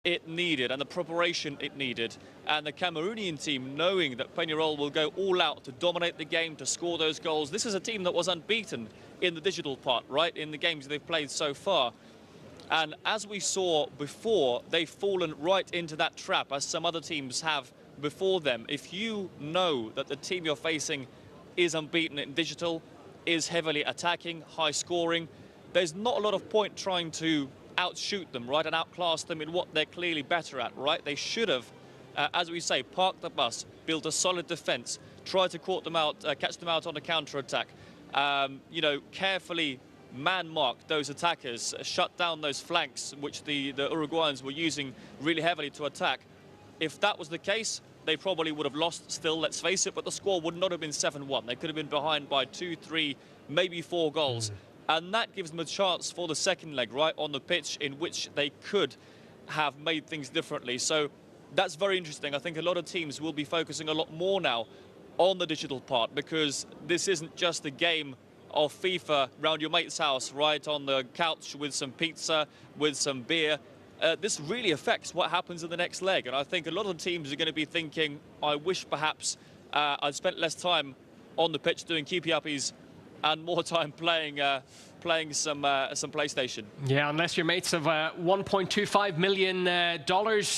it needed and the preparation it needed. And the Cameroonian team, knowing that Peñarol will go all out to dominate the game, to score those goals. This is a team that was unbeaten in the digital part, right, in the games they've played so far. And as we saw before, they've fallen right into that trap, as some other teams have before them. If you know that the team you're facing is unbeaten in digital, is heavily attacking, high scoring, there's not a lot of point trying to outshoot them, right, and outclass them in what they're clearly better at, right? They should have, as we say, parked the bus, built a solid defense, tried to catch them out on a counter-attack, you know, carefully man-mark those attackers, shut down those flanks, which the Uruguayans were using really heavily to attack. If that was the case, they probably would have lost still, let's face it, but the score would not have been 7-1. They could have been behind by 2, 3, maybe 4 goals. And that gives them a chance for the second leg, right, on the pitch, in which they could have made things differently. So that's very interesting. I think a lot of teams will be focusing a lot more now on the digital part, because this isn't just a game of FIFA round your mate's house, right, on the couch with some pizza, with some beer. This really affects what happens in the next leg. And I think a lot of the teams are going to be thinking, I wish perhaps I'd spent less time on the pitch doing keepy-uppies and more time playing some PlayStation. Yeah, unless your mates have $1.25 million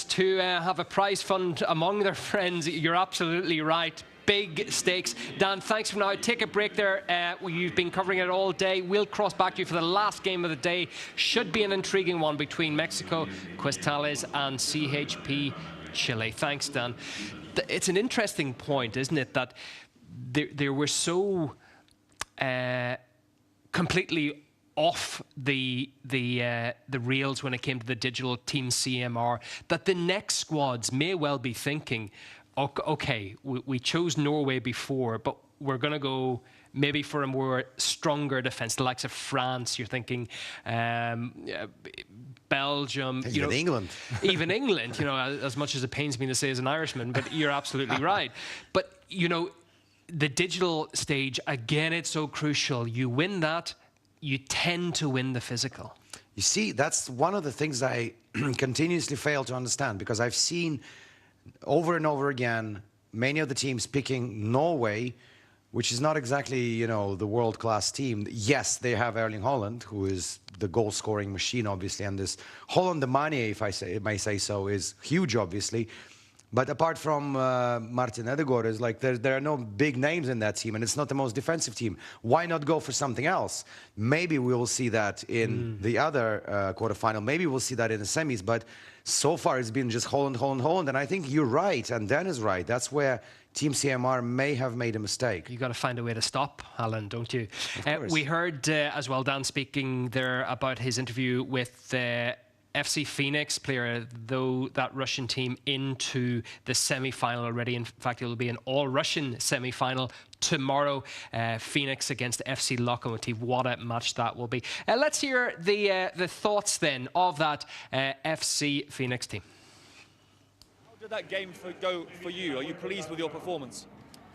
to have a prize fund among their friends, you're absolutely right. Big stakes. Dan, thanks for now. Take a break there. You've been covering it all day. We'll cross back to you for the last game of the day. Should be an intriguing one between Mexico, Quetzales, and CHP Chile. Thanks, Dan. It's an interesting point, isn't it, that they were so completely off the rails when it came to the digital team CMR, that the next squads may well be thinking, okay, we chose Norway before, but we're going to go maybe for a more stronger defence, the likes of France. You're thinking Belgium, even England. Even England, you know, as much as it pains me to say as an Irishman, but you're absolutely right. But, you know, the digital stage, again, it's so crucial. You win that, you tend to win the physical. You see, that's one of the things I continuously fail to understand, because I've seen over and over again many of the teams picking Norway, which is not exactly, you know, the world-class team. Yes, they have Erling Haaland, who is the goal-scoring machine, obviously, and this Holland the Mane, if I may say so, is huge, obviously. But apart from Martin Ødegaard, is like there are no big names in that team, and it's not the most defensive team. Why not go for something else? Maybe we will see that in the other quarterfinal. Maybe we'll see that in the semis. But so far, it's been just Holland, Holland, Holland. And I think you're right, and Dan is right. That's where Team CMR may have made a mistake. You've got to find a way to stop Alan, don't you? We heard as well Dan speaking there about his interview with FC Phoenix player, though that Russian team into the semi-final already. In fact, it will be an all-Russian semi-final tomorrow. Phoenix against FC Lokomotiv. What a match that will be. Let's hear the thoughts then of that FC Phoenix team. How did that game go for you? Are you pleased with your performance?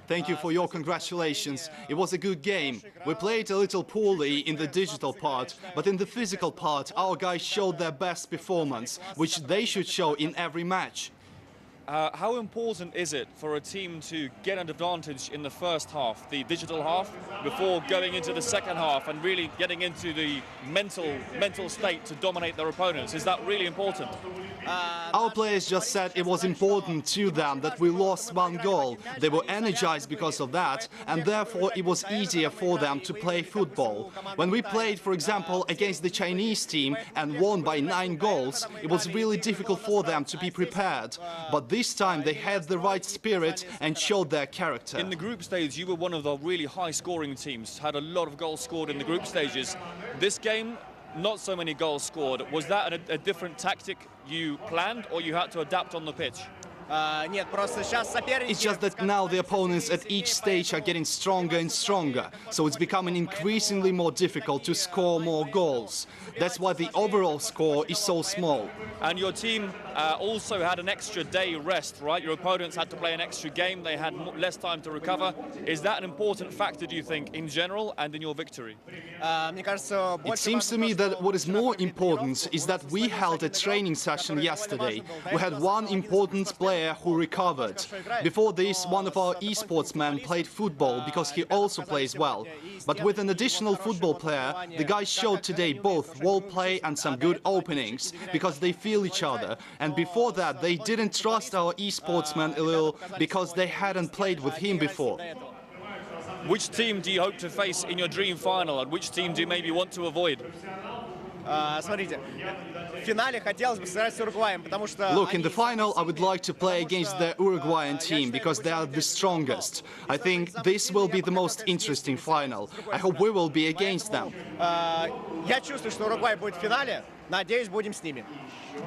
Thank you for your congratulations. It was a good game. We played a little poorly in the digital part, but in the physical part, our guys showed their best performance, which they should show in every match. How important is it for a team to get an advantage in the first half, the digital half, before going into the second half and really getting into the mental state to dominate their opponents? Is that really important? Our players just said it was important to them that we lost 1 goal. They were energized because of that, and therefore it was easier for them to play football. When we played, for example, against the Chinese team and won by 9 goals, it was really difficult for them to be prepared. But this time they had the right spirit and showed their character. In the group stage, you were one of the really high-scoring teams, had a lot of goals scored in the group stages. This game, not so many goals scored. Was that a different tactic you planned, or you had to adapt on the pitch? It's just that now the opponents at each stage are getting stronger and stronger, so it's becoming increasingly more difficult to score more goals. That's why the overall score is so small. And your team also had an extra day rest, right? Your opponents had to play an extra game. They had less time to recover. Is that an important factor, do you think, in general and in your victory? It seems to me that what is more important is that we held a training session yesterday. We had one important player who recovered. Before this, one of our esports men played football because he also plays well. But with an additional football player, the guys showed today both wall play and some good openings because they feel each other. And before that, they didn't trust our esports man a little because they hadn't played with him before. Which team do you hope to face in your dream final, and which team do you maybe want to avoid? Look, in the final, I would like to play against the Uruguayan team because they are the strongest. I think this will be the most interesting final. I hope we will be against them.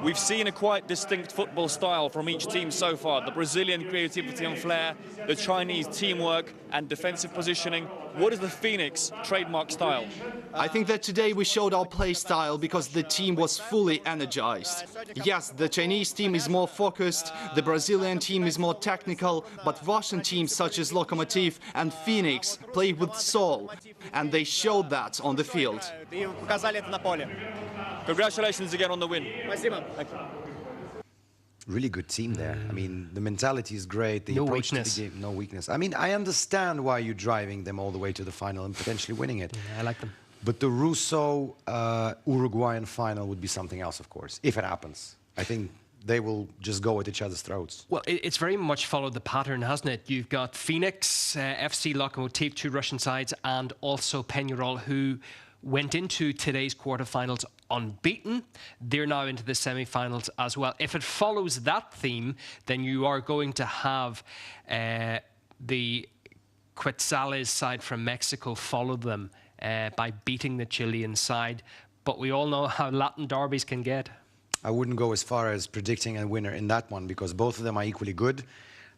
We've seen a quite distinct football style from each team so far. The Brazilian creativity and flair, the Chinese teamwork and defensive positioning. What is the Phoenix trademark style? I think that today we showed our play style because the team was fully energized. Yes, the Chinese team is more focused, the Brazilian team is more technical, but Russian teams such as Lokomotiv and Phoenix play with soul, and they showed that on the field. Congratulations again on the win. Really good team there. I mean, the mentality is great. The No approach to the weakness. game, no weakness. I mean, I understand why you're driving them all the way to the final and potentially winning it. Yeah, I like them. But the Russo-Uruguayan final would be something else, of course, if it happens. I think they will just go at each other's throats. Well, it's very much followed the pattern, hasn't it? You've got Phoenix, FC Lokomotiv, two Russian sides, and also Peñarol, who went into today's quarterfinals unbeaten. They're now into the semi-finals as well. If it follows that theme, then you are going to have the Quetzales side from Mexico follow them by beating the Chilean side. But we all know how Latin derbies can get. I wouldn't go as far as predicting a winner in that one because both of them are equally good.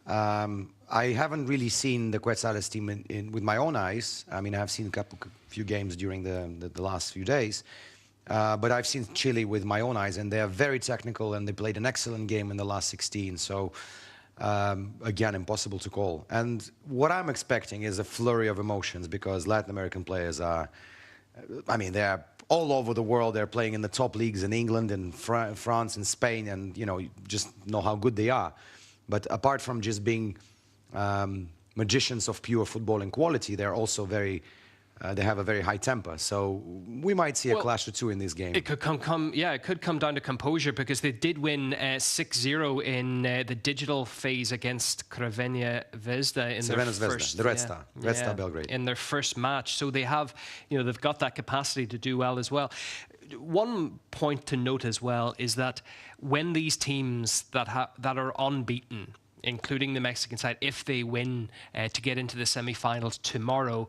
I haven't really seen the Quetzales team with my own eyes. I mean, I've seen a few games during the last few days. But I've seen Chile with my own eyes, and they are very technical, and they played an excellent game in the last 16. So, again, impossible to call. And what I'm expecting is a flurry of emotions because Latin American players are, I mean, they're all over the world. They're playing in the top leagues in England and France and Spain, and, you know, you just know how good they are. But apart from just being magicians of pure footballing quality, they're also very, they have a very high temper. So we might see a clash or two in this game. It could it could come down to composure because they did win 6-0 in the digital phase against Crvena Zvezda in their first, the Red Star Belgrade, in their first match. So they have, you know, they've got that capacity to do well as well. One point to note as well is that when these teams that are unbeaten, including the Mexican side, if they win to get into the semi-finals tomorrow,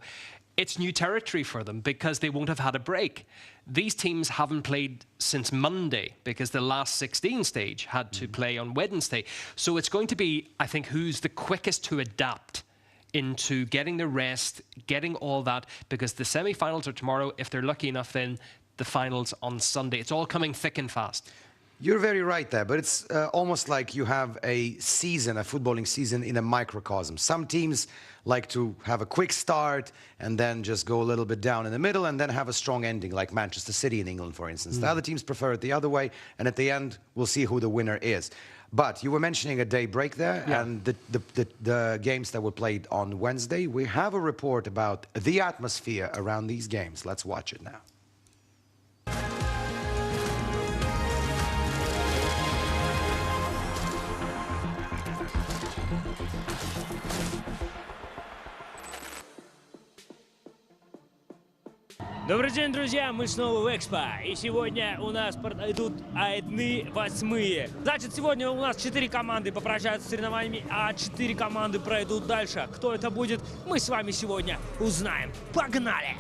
it's new territory for them because they won't have had a break. These teams haven't played since Monday because the last 16 stage had to play on Wednesday. So it's going to be, I think, who's the quickest to adapt into getting the rest, getting all that, because the semi-finals are tomorrow. If they're lucky enough, then the finals on Sunday. It's all coming thick and fast. You're very right there, but it's almost like you have a season, a footballing season in a microcosm. Some teams like to have a quick start and then just go a little bit down in the middle and then have a strong ending, like Manchester City in England, for instance. The other teams prefer it the other way, and at the end, we'll see who the winner is. But you were mentioning a day break there, and the games that were played on Wednesday. We have a report about the atmosphere around these games. Let's watch it now. Добрый день, друзья! Мы снова в Экспо. И сегодня у нас идут 1/8. Значит, сегодня у нас 4 команды попрощаются с соревнованиями, а 4 команды пройдут дальше. Кто это будет, мы с вами сегодня узнаем. Погнали!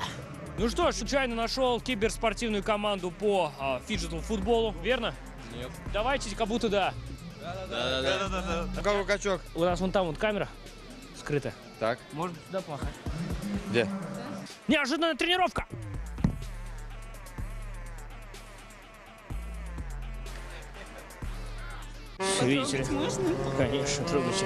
Ну что ж, случайно нашел киберспортивную команду по фиджитал-футболу, верно? Нет. Давайте, как будто да. Да. Какой качок? У нас вон там вот камера скрытая. Так. Можно сюда помахать. Где? Неожиданная тренировка. Видите ли? Конечно, трогайте.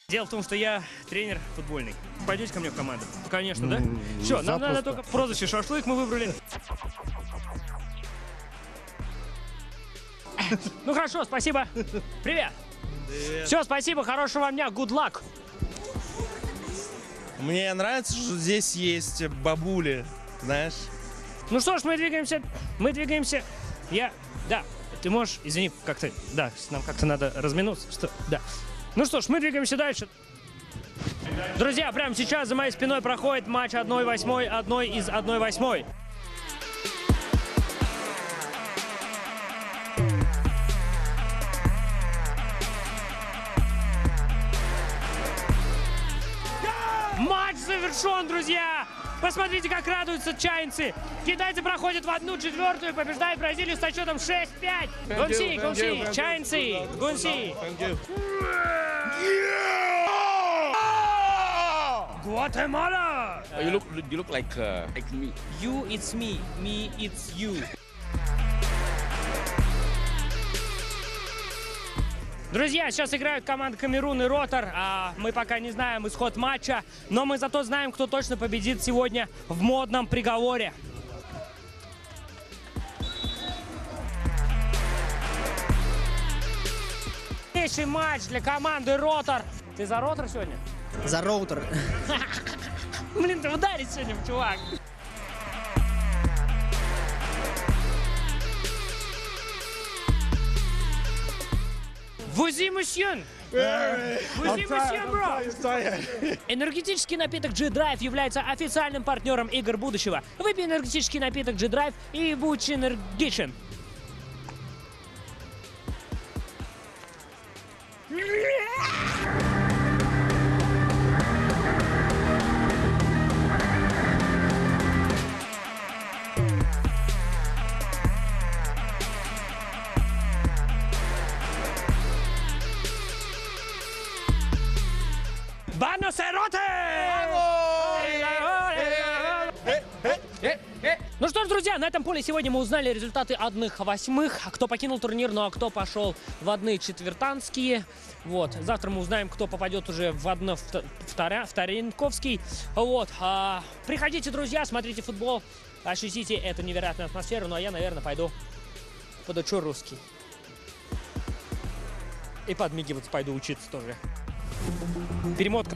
Дело в том, что я тренер футбольный. Пойдете ко мне в команду? Конечно, да? Все, нам надо только прозвище «Шашлык» мы выбрали. Ну хорошо, спасибо. Привет. Все, спасибо, хорошего вам дня, good luck. Мне нравится, что здесь есть бабули, знаешь. Ну что ж, мы двигаемся. Да, ты можешь, извини, как-то, да, нам как-то надо разминуться, что, да. Ну что ж, мы двигаемся дальше. Друзья, прямо сейчас за моей спиной проходит матч 1/8, одной из 1/8. Матч завершен, друзья! Посмотрите, как радуются чайнцы. Китайцы проходят в 1/4 и побеждают Бразилию со счетом 6-5. Гунси, чайнцы, гунси. Guatemala! You look like me. You, it's me. Me, it's you. Друзья, сейчас играют команды Камерун и Ротор. Мы пока не знаем исход матча, но мы зато знаем, кто точно победит сегодня в модном приговоре. Следующий матч для команды Ротор. Ты за Ротор сегодня? За роутер. Блин, ты ударить сегодня, чувак. Вузи мусьон! Вузи мусьон, бро! Энергетический напиток G-Drive является официальным партнером игр будущего. Выпей энергетический напиток G-Drive и будь энергичен. ¡Vanos, Erote! Ну что ж, друзья, на этом поле сегодня мы узнали результаты 1/8. Кто покинул турнир, ну а кто пошел в 1/4. Вот. Завтра мы узнаем, кто попадет уже в 1/2. Вот. Приходите, друзья, смотрите футбол, ощутите эту невероятную атмосферу. Ну а я, наверное, пойду подучу русский. И подмигиваться пойду учиться тоже. Перемотка.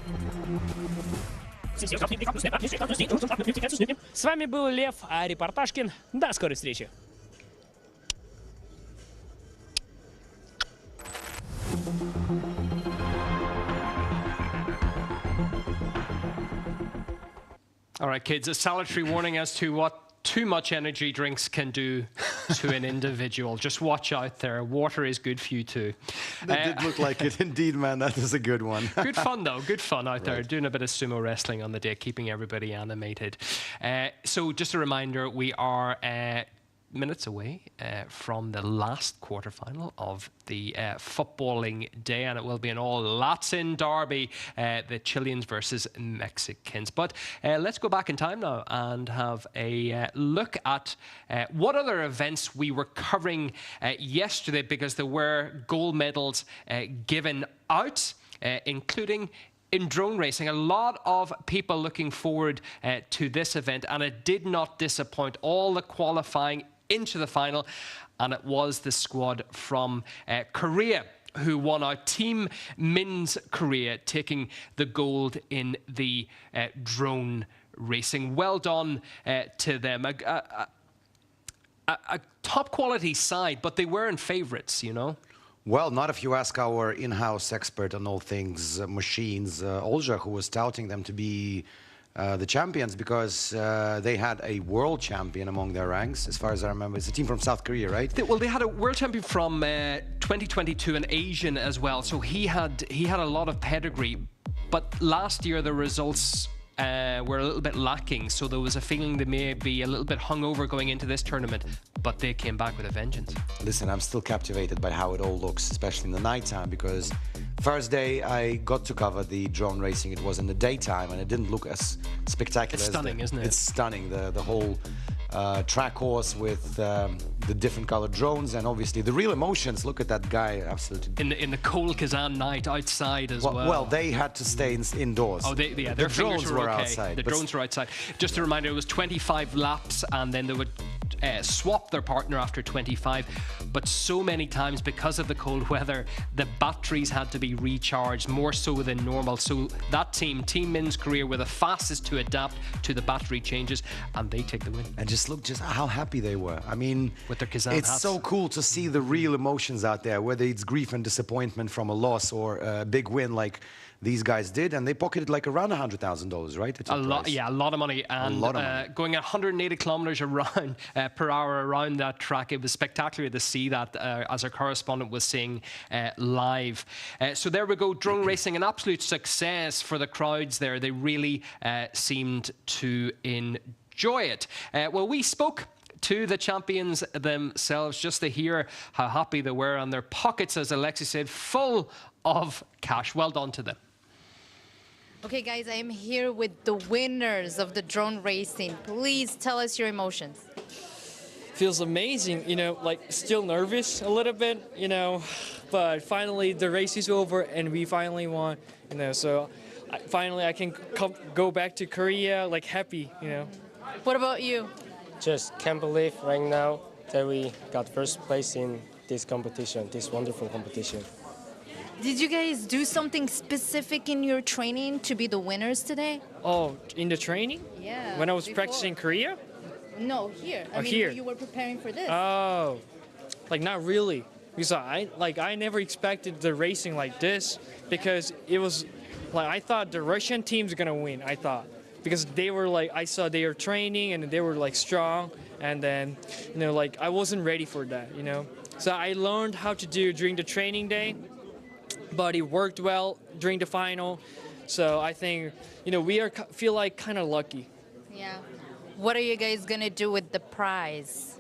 С вами был Лев Репортажкин. До скорой встречи. All right, kids, a salutary warning as to what too much energy drinks can do to an individual. Just watch out there. Water is good for you too. That did look like it. Indeed, man. That was a good one. Good fun, though. Good fun out there. Doing a bit of sumo wrestling on the day, keeping everybody animated. So just a reminder, we are minutes away from the last quarterfinal of the footballing day, and it will be an all-Latin derby, the Chileans versus Mexicans. But let's go back in time now and have a look at what other events we were covering yesterday, because there were gold medals given out, including in drone racing. A lot of people looking forward to this event, and it did not disappoint. All the qualifying into the final, and it was the squad from Korea who won out. Team Min's Korea taking the gold in the drone racing. Well done to them. A top quality side, but they weren't favourites, you know. Well, not if you ask our in-house expert on all things machines, Olja, who was touting them to be the champions, because they had a world champion among their ranks, as far as I remember. It's a team from South Korea, right? Well, they had a world champion from 2022, an Asian as well. So he had a lot of pedigree. But last year the results were a little bit lacking, so there was a feeling they may be a little bit hungover going into this tournament, but they came back with a vengeance. Listen, I'm still captivated by how it all looks, especially in the nighttime, because first day I got to cover the drone racing. It was in the daytime, and it didn't look as spectacular. It's stunning, isn't it? It's stunning. The whole track course with the different colored drones, and obviously the real emotions. Look at that guy, absolutely. In the cold Kazan night outside as well. Well, they had to stay indoors. Oh, the their drones were okay. outside. The drones were outside. Just a reminder, it was 25 laps, and then they would swap their partner after 25. But so many times, because of the cold weather, the batteries had to be recharged more so than normal. So that Team Min's Korea were the fastest to adapt to the battery changes, and they take the win. And just look how happy they were. I mean, with their Kazan it's hats. So cool to see the real emotions out there, whether it's grief and disappointment from a loss or a big win like these guys did, and they pocketed like around $100,000, right? A lot, yeah, a lot of money, and going 180 kilometers around per hour around that track. It was spectacular to see that, as our correspondent was saying live. So there we go, drone racing, an absolute success for the crowds there. They really seemed to enjoy it. Well, we spoke to the champions themselves just to hear how happy they were, and their pockets, as Alexis said, full of cash. Well done to them. Okay, guys, I am here with the winners of the drone racing. Please tell us your emotions. Feels amazing, you know, like still nervous a little bit, you know, but finally the race is over and we finally won, you know, so finally I can go back to Korea like happy, you know. What about you? Just can't believe right now that we got first place in this competition, this wonderful competition. Did you guys do something specific in your training to be the winners today? Oh, in the training? Yeah. When I was practicing Korea? No, here. I mean, here. you were preparing for this. Oh, like not really. Because I never expected the racing like this, because it was like I thought the Russian team's gonna win. I thought, because they were like, I saw they were training and they were like strong, and then, you know, like I wasn't ready for that, you know. So I learned how to do during the training day, but it worked well during the final. So I think, you know, feel like kind of lucky. Yeah. What are you guys gonna do with the prize?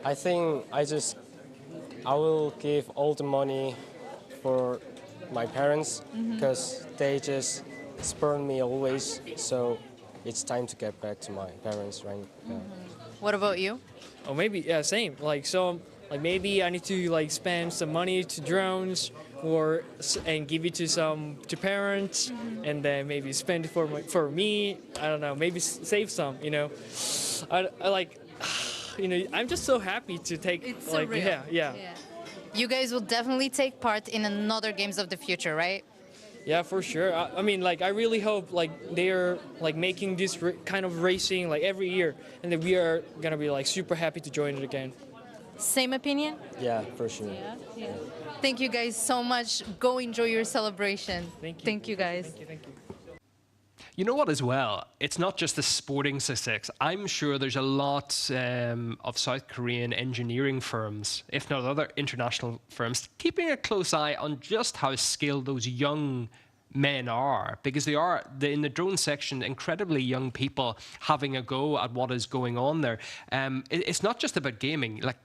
I think I will give all the money for my parents, because they just spurn me always. So it's time to get back to my parents right now. What about you? Oh, maybe, yeah, same. Like, so, like maybe I need to like spend some money to drones, and give it to parents, and then maybe spend it for me. I don't know. Maybe save some. You know, I like. You know, I'm just so happy to take. It's like, surreal. yeah. You guys will definitely take part in another Games of the Future, right? Yeah, for sure. I mean, like, I really hope like they're like making this kind of racing like every year, and that we are gonna be like super happy to join it again. Same opinion? Yeah, for sure. Yeah. Thank you guys so much. Go enjoy your celebration. Thank you. Thank you guys. Thank you. You know what as well? It's not just the sporting success. I'm sure there's a lot of South Korean engineering firms, if not other international firms, keeping a close eye on just how skilled those young men are, because they are, in the drone section, incredibly young people having a go at what is going on there. It's not just about gaming. Like,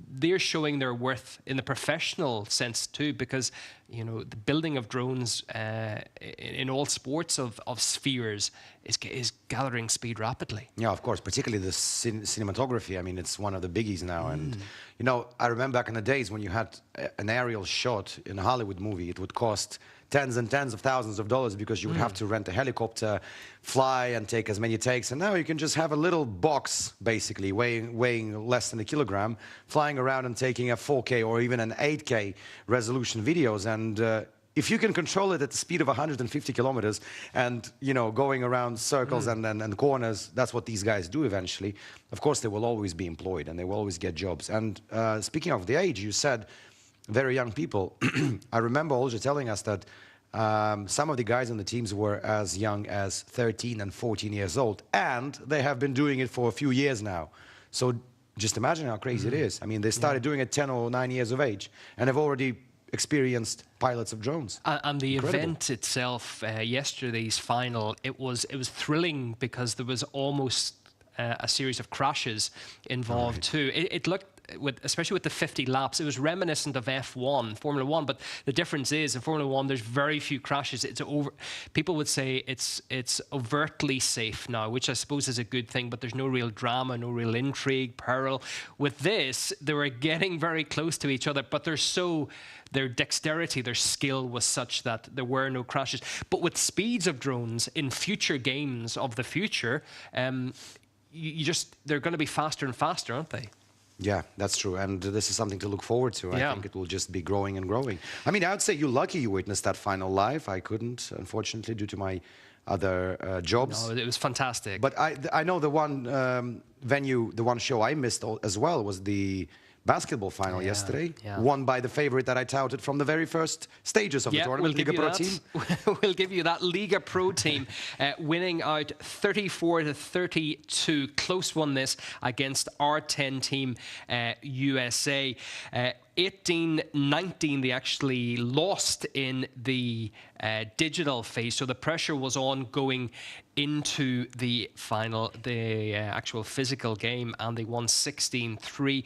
they're showing their worth in the professional sense too, because, you know, the building of drones in all sports of spheres is gathering speed rapidly. Yeah, of course, particularly the cinematography. I mean, it's one of the biggies now. And, you know, I remember back in the days when you had an aerial shot in a Hollywood movie, it would cost tens and tens of thousands of dollars, because you would have to rent a helicopter, fly and take as many takes. And now you can just have a little box, basically, weighing less than a kilogram, flying around and taking a 4K or even an 8K resolution videos. And if you can control it at the speed of 150 kilometers and, you know, going around circles and corners, that's what these guys do eventually. Of course, they will always be employed and they will always get jobs. And speaking of the age, you said very young people. I remember Olja telling us that some of the guys on the teams were as young as 13 and 14 years old, and they have been doing it for a few years now. So just imagine how crazy it is. I mean, they started doing it 10 or 9 years of age, and have already experienced pilots of drones. And the Incredible. event itself, yesterday's final, it was thrilling because there was almost a series of crashes involved too. It looked, especially with the 50 laps, it was reminiscent of F1, Formula 1, but the difference is in Formula 1 there's very few crashes. People would say it's overtly safe now, which I suppose is a good thing, but there's no real drama, no real intrigue, peril. With this, they were getting very close to each other, but their dexterity, their skill was such that there were no crashes. But with speeds of drones in future games of the future, they're going to be faster and faster, aren't they? Yeah, that's true. And this is something to look forward to. Yeah. I think it will just be growing and growing. I mean, I would say you're lucky you witnessed that final live. I couldn't, unfortunately, due to my other jobs. No, it was fantastic. But I know the one venue, the one show I missed as well was the basketball final yesterday, won by the favorite that I touted from the very first stages of the tournament, Liga Pro team. We'll give you that Liga Pro team winning out 34-32. Close one this against our 10 team USA. 18-19 they actually lost in the digital phase, so the pressure was on going into the final, the actual physical game, and they won 16-3.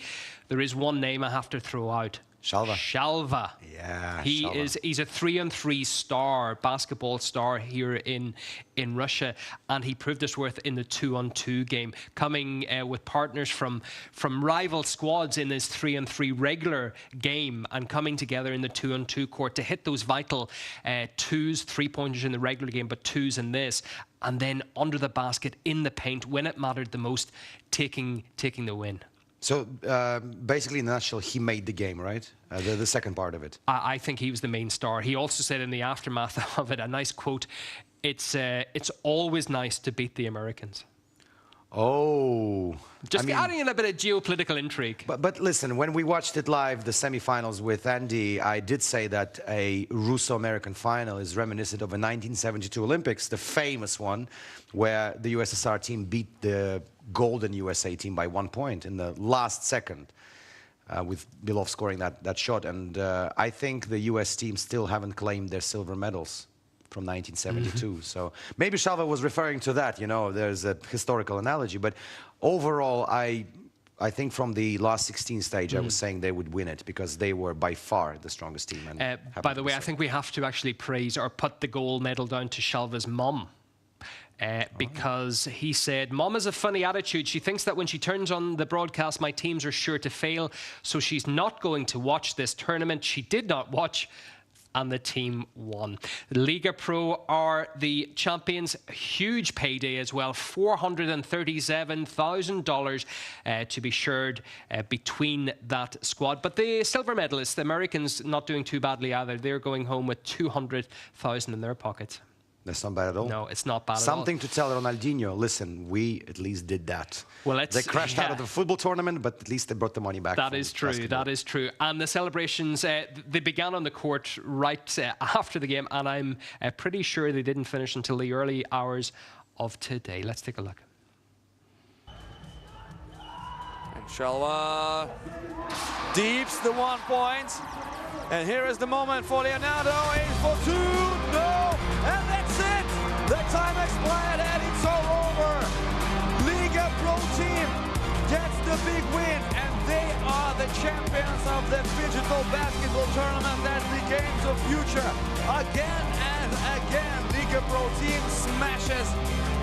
There is one name I have to throw out. Shalva. Yeah, he's a 3-on-3 star, basketball star here in Russia, and he proved his worth in the 2-on-2 game, coming with partners from rival squads in his 3-on-3 regular game, and coming together in the 2-on-2 court to hit those vital twos, 3-pointers in the regular game, but twos in this, and then under the basket in the paint when it mattered the most, taking the win. So basically, in a nutshell, he made the game, right? The second part of it. I think he was the main star. He also said in the aftermath of it, a nice quote, it's always nice to beat the Americans. Oh. Just adding in a bit of geopolitical intrigue. But listen, when we watched it live, the semifinals with Andy, I did say that a Russo-American final is reminiscent of a 1972 Olympics, the famous one, where the USSR team beat the golden USA team by 1 point in the last second, with Belov scoring that shot. And I think the US team still haven't claimed their silver medals from 1972. So maybe Shalva was referring to that, you know, there's a historical analogy. But overall, I think from the last 16 stage, I was saying they would win it because they were by far the strongest team. And by the way, I think we have to actually praise or put the gold medal down to Shalva's mum. Because he said, Mom has a funny attitude. She thinks that when she turns on the broadcast, my teams are sure to fail. So she's not going to watch this tournament. She did not watch, and the team won. Liga Pro are the champions. Huge payday as well, $437,000 to be shared between that squad. But the silver medalists, the Americans, not doing too badly either. They're going home with $200,000 in their pockets. That's not bad at all. No, it's not bad at all. Something to tell Ronaldinho, listen, we at least did that. Well, they crashed out of the football tournament, but at least they brought the money back. That is true, basketball. That is true. And the celebrations, they began on the court right after the game, and I'm pretty sure they didn't finish until the early hours of today. Let's take a look. And Shalva deeps the 1 point. And here is the moment for Leonardo, aims for 2, no, and that's it! The time expired and it's all over. Liga Pro team gets the big win, and they are the champions of the digital basketball tournament at the Games of Future. Again and again, Liga Pro team smashes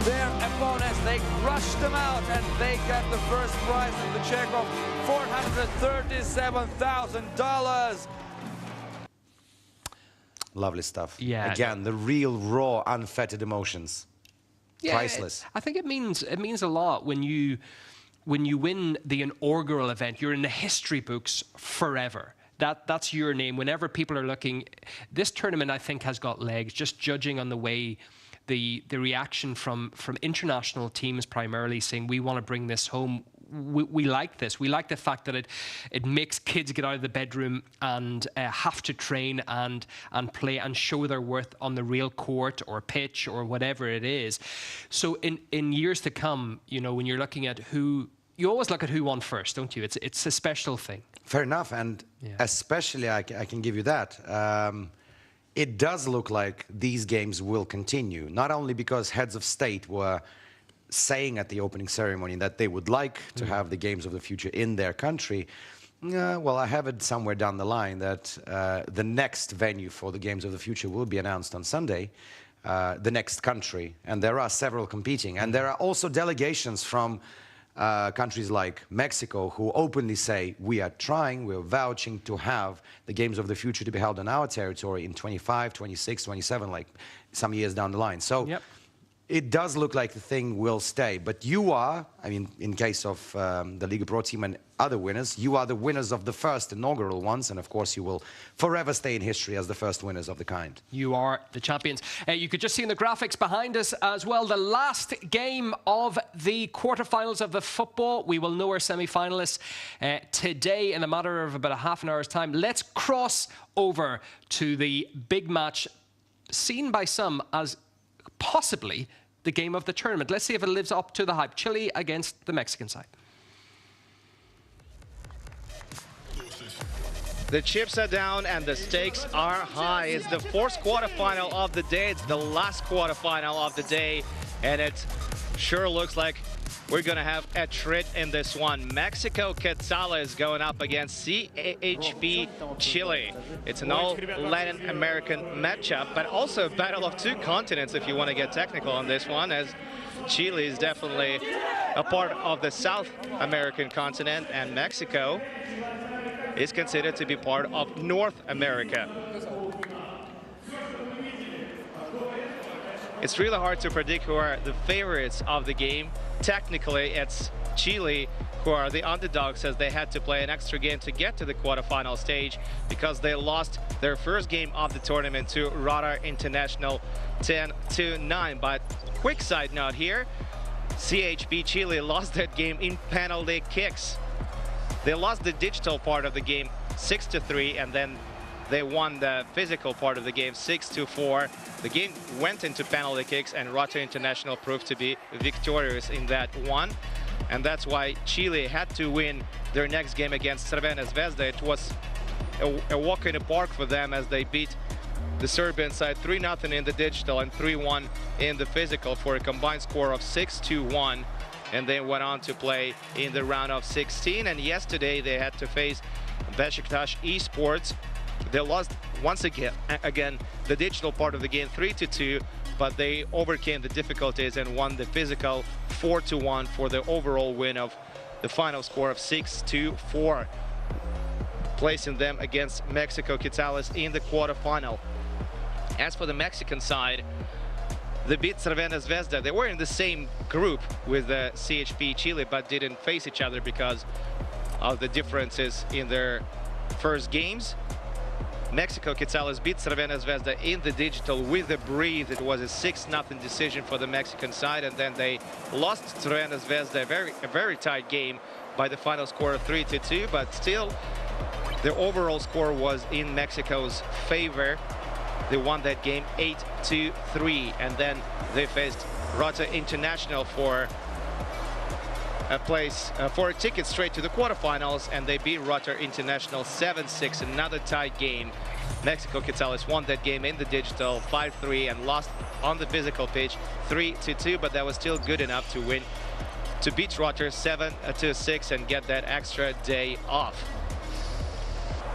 their opponents. They crush them out, and they get the first prize in the check of $437,000. Lovely stuff. Yeah. Again, the real raw, unfettered emotions. Yeah, priceless. I think it means a lot when you win the inaugural event. You're in the history books forever. That's your name. Whenever people are looking, this tournament I think has got legs. Just judging on the way the reaction from international teams primarily saying we want to bring this home. We like this. We like the fact that it makes kids get out of the bedroom and have to train and play and show their worth on the real court or pitch or whatever it is. So in years to come, you know, when you're looking at who you always look at who won first, don't you? It's a special thing. Fair enough, and especially I can give you that. It does look like these games will continue, not only because heads of state were saying at the opening ceremony that they would like to have the games of the future in their country. Well, I have it somewhere down the line that the next venue for the games of the future will be announced on Sunday, the next country, and there are several competing. And there are also delegations from countries like Mexico who openly say, we are vouching to have the games of the future to be held on our territory in 25, 26, 27, like some years down the line. So it does look like the thing will stay. But you are, I mean, in case of the Liga Pro team and other winners, you are the winners of the first inaugural ones, and of course you will forever stay in history as the first winners of the kind. You are the champions. You could just see in the graphics behind us as well the last game of the quarterfinals of the football. We will know our semi-finalists today in a matter of about a half an hour's time. Let's cross over to the big match seen by some as possibly the game of the tournament. Let's see if it lives up to the hype. Chile against the Mexican side. The chips are down and the stakes are high. It's the fourth quarterfinal of the day. It's the last quarterfinal of the day, and it sure looks like we're going to have a treat in this one. Mexico Quetzal is going up against CHP Chile. It's an all Latin American matchup, but also a battle of two continents if you want to get technical on this one, as Chile is definitely a part of the South American continent, and Mexico is considered to be part of North America. It's really hard to predict who are the favorites of the game. Technically, it's Chile who are the underdogs, as they had to play an extra game to get to the quarterfinal stage because they lost their first game of the tournament to Rotor International 10-9. But quick side note here, CHP Chile lost that game in penalty kicks. They lost the digital part of the game 6-3, and then they won the physical part of the game 6-4. The game went into penalty kicks, and Rotor International proved to be victorious in that one. And that's why Chile had to win their next game against Crvena Zvezda. It was a walk in the park for them, as they beat the Serbian side 3-0 in the digital and 3-1 in the physical for a combined score of 6-1. And they went on to play in the round of 16. And yesterday they had to face Besiktas Esports. They lost once again the digital part of the game 3-2, but they overcame the difficulties and won the physical 4-1 for the overall win of the final score of 6-4, placing them against Mexico Quetzales in the quarterfinal. As for the Mexican side, they beat Crvena Zvezda. They were in the same group with the CHP Chile, but didn't face each other because of the differences in their first games. Mexico Quetzales beat Crvena Zvezda in the digital with a breathe. It was a 6-0 decision for the Mexican side, and then they lost Crvena Zvezda, a very tight game, by the final score of 3-2, but still the overall score was in Mexico's favor. They won that game 8-3, and then they faced Rotor International for a ticket straight to the quarterfinals, and they beat Rotor International 7-6, another tight game. Mexico Quetzales won that game in the digital 5-3 and lost on the physical pitch 3-2, but that was still good enough to win, to beat Rotor 7-6 and get that extra day off.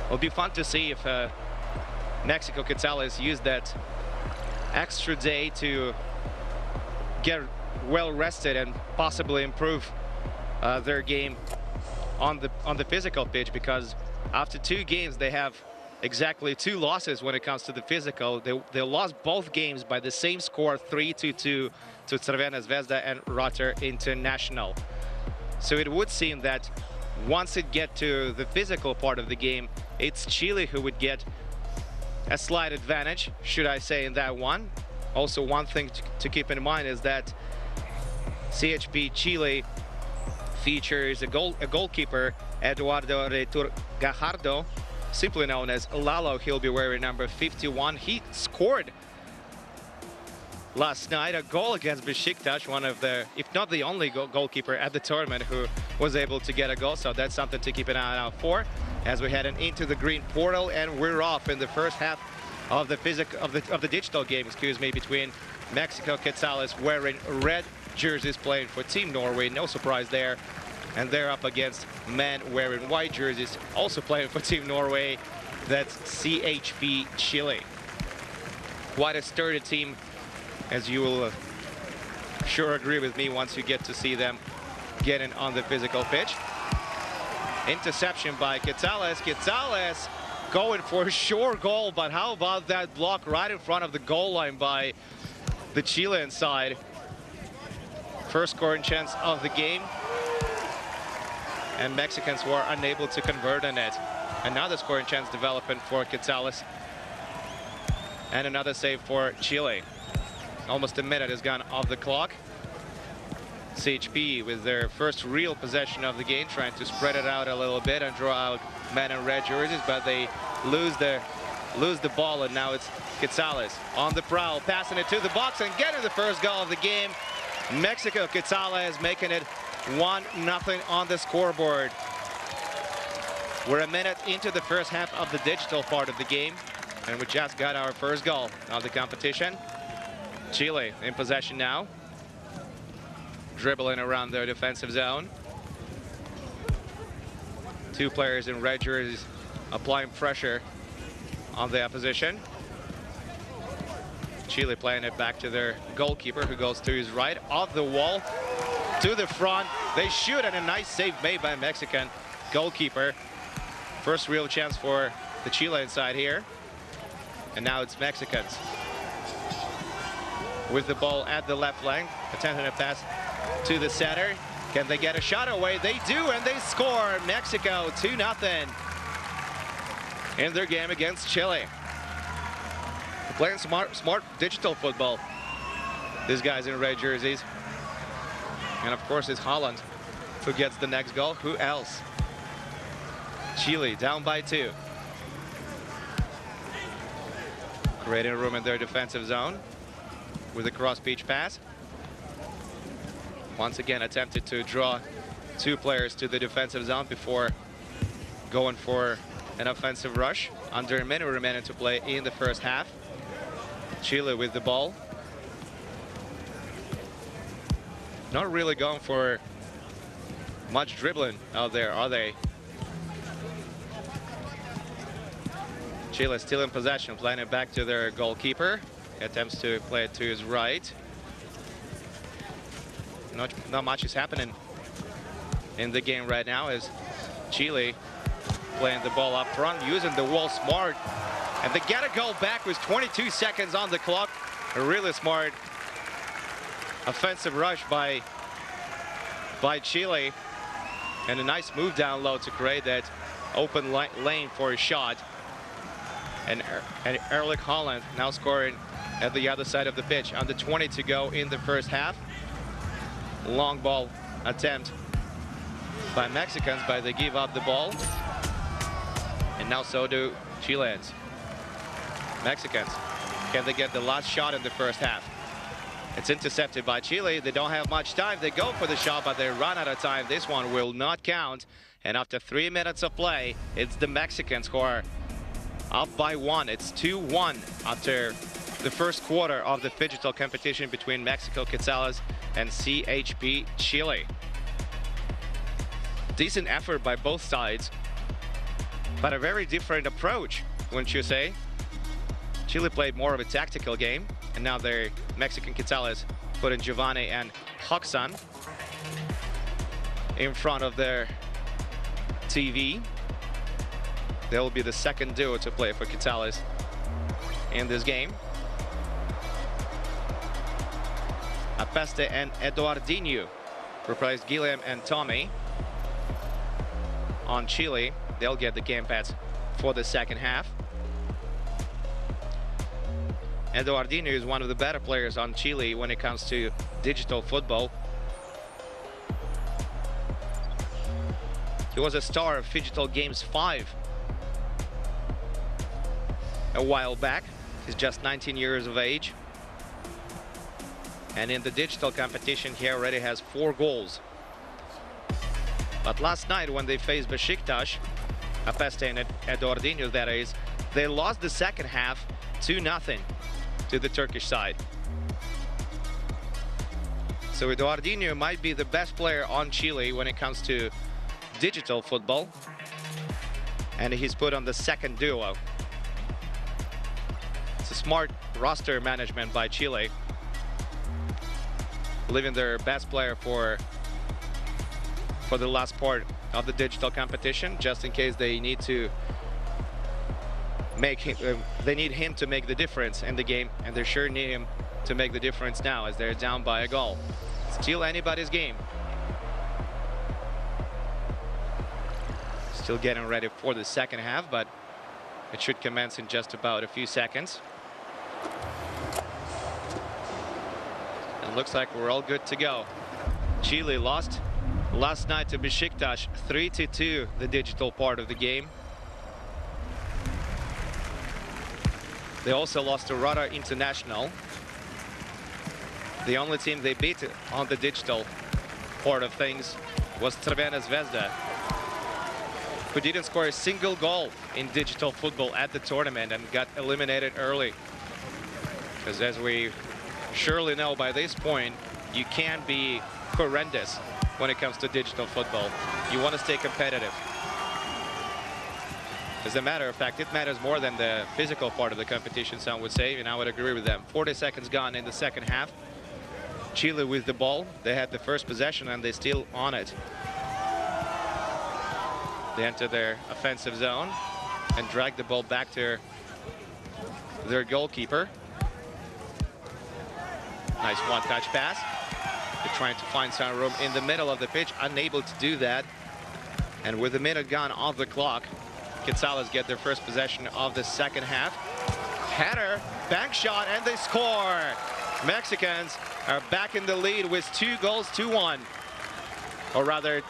It'll be fun to see if Mexico Quetzales used that extra day to get well rested and possibly improve their game on the physical pitch, because after 2 games they have exactly 2 losses when it comes to the physical. They lost both games by the same score, 3-2 to Crvena Zvezda and Rotor International. So it would seem that once it get to the physical part of the game, it's Chile who would get a slight advantage, should I say, in that one. Also, one thing to keep in mind is that CHP Chile features a goalkeeper, Eduardo Reitur Gajardo, simply known as Lalo. He'll be wearing number 51. He scored last night a goal against Besiktas, one of the, if not the only goalkeeper at the tournament who was able to get a goal, so that's something to keep an eye out for as we're heading into the green portal, and we're off in the first half of the digital game, excuse me, between Mexico Quetzales wearing red jerseys playing for Team Norway, no surprise there, and they're up against men wearing white jerseys also playing for Team Norway. That's CHP Chile. Quite a sturdy team, as you will sure agree with me once you get to see them getting on the physical pitch. Interception by Quetzales. Quetzales going for a sure goal, but how about that block right in front of the goal line by the Chilean side? First scoring chance of the game, and Mexicans were unable to convert on it. Another scoring chance developing for Quetzales, and another save for Chile. Almost a minute has gone off the clock. CHP with their first real possession of the game, trying to spread it out a little bit and draw out men in red jerseys, but they lose the ball, and now it's Quetzales on the prowl, passing it to the box and getting the first goal of the game. Mexico Quetzales making it 1-0 on the scoreboard. We're a minute into the first half of the digital part of the game, and we just got our first goal of the competition. Chile in possession now, dribbling around their defensive zone. Two players in red jerseys applying pressure on the opposition. Chile playing it back to their goalkeeper, who goes to his right, off the wall, to the front. They shoot, and a nice save made by a Mexican goalkeeper. First real chance for the Chilean side here. And now it's Mexicans with the ball at the left flank, attempting a pass to the center. Can they get a shot away? They do, and they score. Mexico 2-0 in their game against Chile. They're playing smart digital football, these guys in red jerseys. And of course it's Holland who gets the next goal. Who else? Chile down by 2. Creating room in their defensive zone with a cross-pitch pass. Once again attempted to draw two players to the defensive zone before going for an offensive rush. Under a minute remaining to play in the first half. Chile with the ball. Not really going for much dribbling out there, are they? Chile still in possession, playing it back to their goalkeeper. Attempts to play it to his right. Not much is happening in the game right now, as Chile playing the ball up front, using the wall smart. And they get a goal back with 22 seconds on the clock. A really smart offensive rush by Chile. And a nice move down low to create that open lane for a shot. And Erling Haaland now scoring at the other side of the pitch. Under 20 to go in the first half. Long ball attempt by Mexicans, but they give up the ball. And now so do Chileans. Mexicans, can they get the last shot in the first half? It's intercepted by Chile. They don't have much time. They go for the shot, but they run out of time. This one will not count. And after 3 minutes of play, it's the Mexicans who are up by 1. It's 2-1 after the first quarter of the digital competition between Mexico Quetzales and CHP Chile. Decent effort by both sides, but a very different approach, wouldn't you say? Chile played more of a tactical game, and now their Mexican Quetzales put in Giovanni and Hoxan in front of their TV. They'll be the second duo to play for Quetzales in this game. Apeste and Eduardinho replaced Guillem and Tommy. On Chile, they'll get the game pads for the second half. Eduardinho is one of the better players on Chile when it comes to digital football. He was a star of Digital Games 5 a while back. He's just 19 years of age. And in the digital competition, he already has 4 goals. But last night when they faced Besiktas, Apeste and Eduardinho that is, they lost the second half 2-0 to the Turkish side. So Eduardinho might be the best player on Chile when it comes to digital football. And he's put on the second duo. It's a smart roster management by Chile, leaving their best player for the last part of the digital competition, just in case they need to make him, they need him to make the difference in the game, and they sure need him to make the difference now as they're down by a goal. Still anybody's game. Still getting ready for the second half, but it should commence in just about a few seconds. It looks like we're all good to go. Chile lost last night to Besiktas 3-2, the digital part of the game. They also lost to Rada International. The only team they beat on the digital part of things was Crvena Zvezda, who didn't score a single goal in digital football at the tournament and got eliminated early. Because as we surely know by this point, you can't be horrendous when it comes to digital football. You want to stay competitive. As a matter of fact, it matters more than the physical part of the competition, some would say, and I would agree with them. 40 seconds gone in the second half. Chile with the ball. They had the first possession and they're still on it. They enter their offensive zone and drag the ball back to their goalkeeper. Nice one-touch pass. They're trying to find some room in the middle of the pitch, unable to do that. And with a minute gone off the clock, Quetzales get their first possession of the second half. Header, bank shot, and they score. Mexicans are back in the lead with 2-1. Or rather,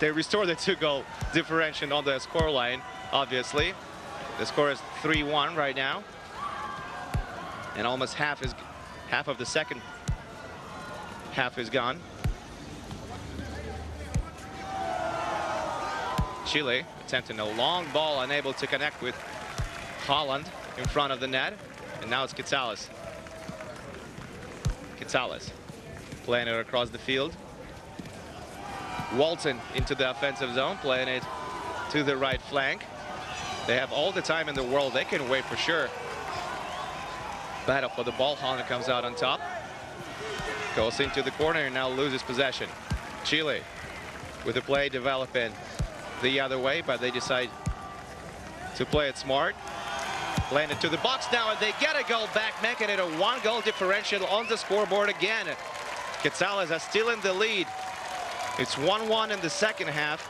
they restore the 2-goal differential on the scoreline, obviously. The score is 3-1 right now. And almost half of the second half is gone. Chile attempting a long ball, unable to connect with Holland in front of the net. And now it's Quetzales. Quetzales playing it across the field. Walton into the offensive zone, playing it to the right flank. They have all the time in the world. They can wait for sure. Battle for the ball. Holland comes out on top. Goes into the corner and now loses possession. Chile with the play developing the other way, but they decide to play it smart. Playing it to the box now, and they get a goal back, making it a 1-goal differential on the scoreboard again. Quetzales are still in the lead. It's 1-1 in the second half,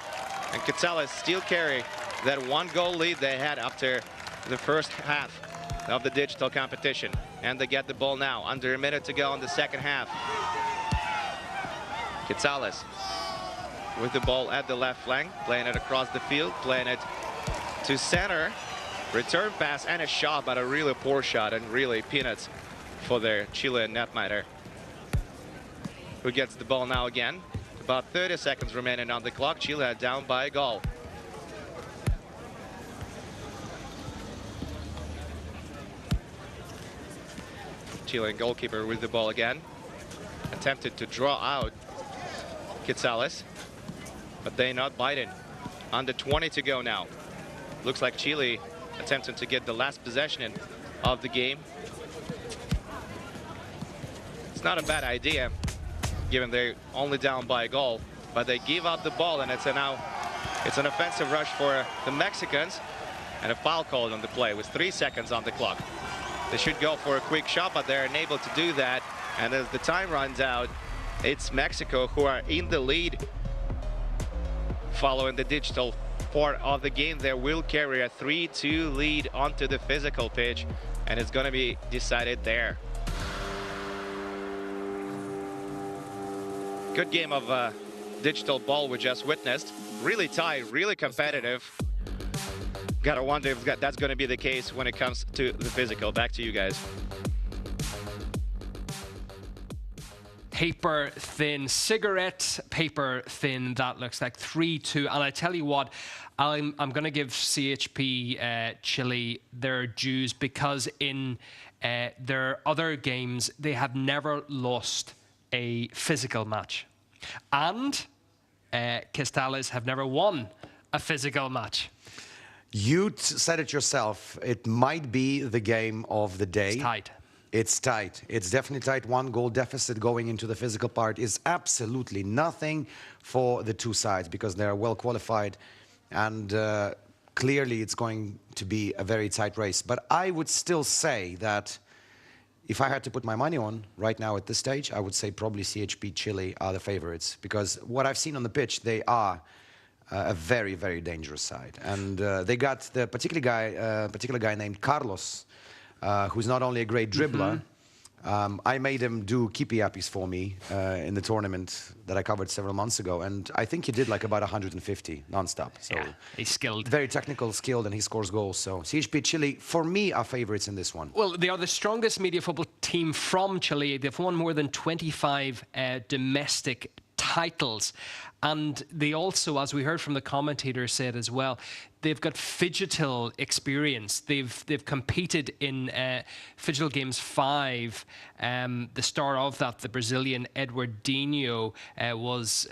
and Quetzales still carry that 1-goal lead they had after the first half of the digital competition. And they get the ball now, under a minute to go in the second half. Quetzales with the ball at the left flank, playing it across the field, playing it to center. Return pass and a shot, but a really poor shot, and really peanuts for their Chilean netminder, who gets the ball now again. About 30 seconds remaining on the clock. Chile are down by a goal. Chilean goalkeeper with the ball again. Attempted to draw out Quetzales, but they're not biting. Under 20 to go now. Looks like Chile attempting to get the last possession of the game. It's not a bad idea, given they're only down by a goal, but they give up the ball, and it's an offensive rush for the Mexicans, and a foul called on the play with 3 seconds on the clock. They should go for a quick shot, but they're unable to do that, and as the time runs out, it's Mexico who are in the lead. Following the digital part of the game, they will carry a 3-2 lead onto the physical pitch, and it's going to be decided there. Good game of digital ball we just witnessed. Really tight, really competitive. Gotta wonder if that's going to be the case when it comes to the physical. Back to you guys. paper thin, cigarette paper thin, that looks like 3-2. And I tell you what, I'm going to give CHP Chile their dues, because in their other games, they have never lost a physical match. And Cristales have never won a physical match. You said it yourself. It might be the game of the day. It's tight. It's tight. It's definitely tight. 1 goal deficit going into the physical part is absolutely nothing for the two sides, because they are well qualified, and clearly it's going to be a very tight race. But I would still say that if I had to put my money on right now at this stage, I would say probably CHP Chile are the favorites, because what I've seen on the pitch, they are a very, very dangerous side. And they got the particular guy named Carlos, who's not only a great dribbler. I made him do keepy-yappies for me in the tournament that I covered several months ago, and I think he did like about 150 non-stop. So yeah, he's skilled. Very technical, skilled, and he scores goals. So CHP Chile, for me, are favorites in this one. Well, they are the strongest media football team from Chile. They've won more than 25 domestic titles. And they also, as we heard from the commentator said as well, they've got phygital experience. They've competed in Phygital Games 5. The star of that, the Brazilian Eduardinho, was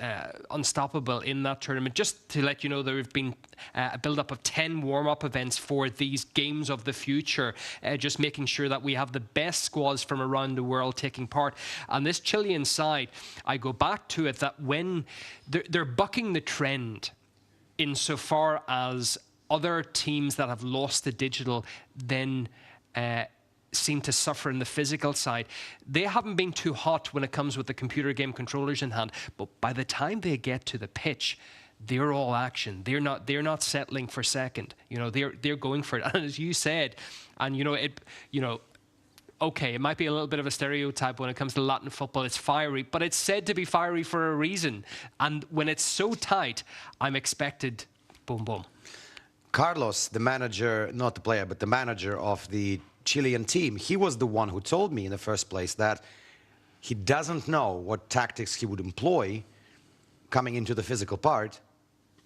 unstoppable in that tournament. Just to let you know, there have been a build-up of 10 warm-up events for these games of the future, just making sure that we have the best squads from around the world taking part. And this Chilean side, I go back to it, that when they're bucking the trend insofar as other teams that have lost the digital then seem to suffer in the physical side. They haven't been too hot when it comes with the computer game controllers in hand, but by the time they get to the pitch, they're all action. They're not settling for second. You know, they're going for it. And as you said, and okay, it might be a little bit of a stereotype when it comes to Latin football. It's fiery, but it's said to be fiery for a reason. And when it's so tight, I'm expected boom, boom. Carlos, the manager, not the player, but the manager of the Chilean team, he was the one who told me in the first place that he doesn't know what tactics he would employ coming into the physical part,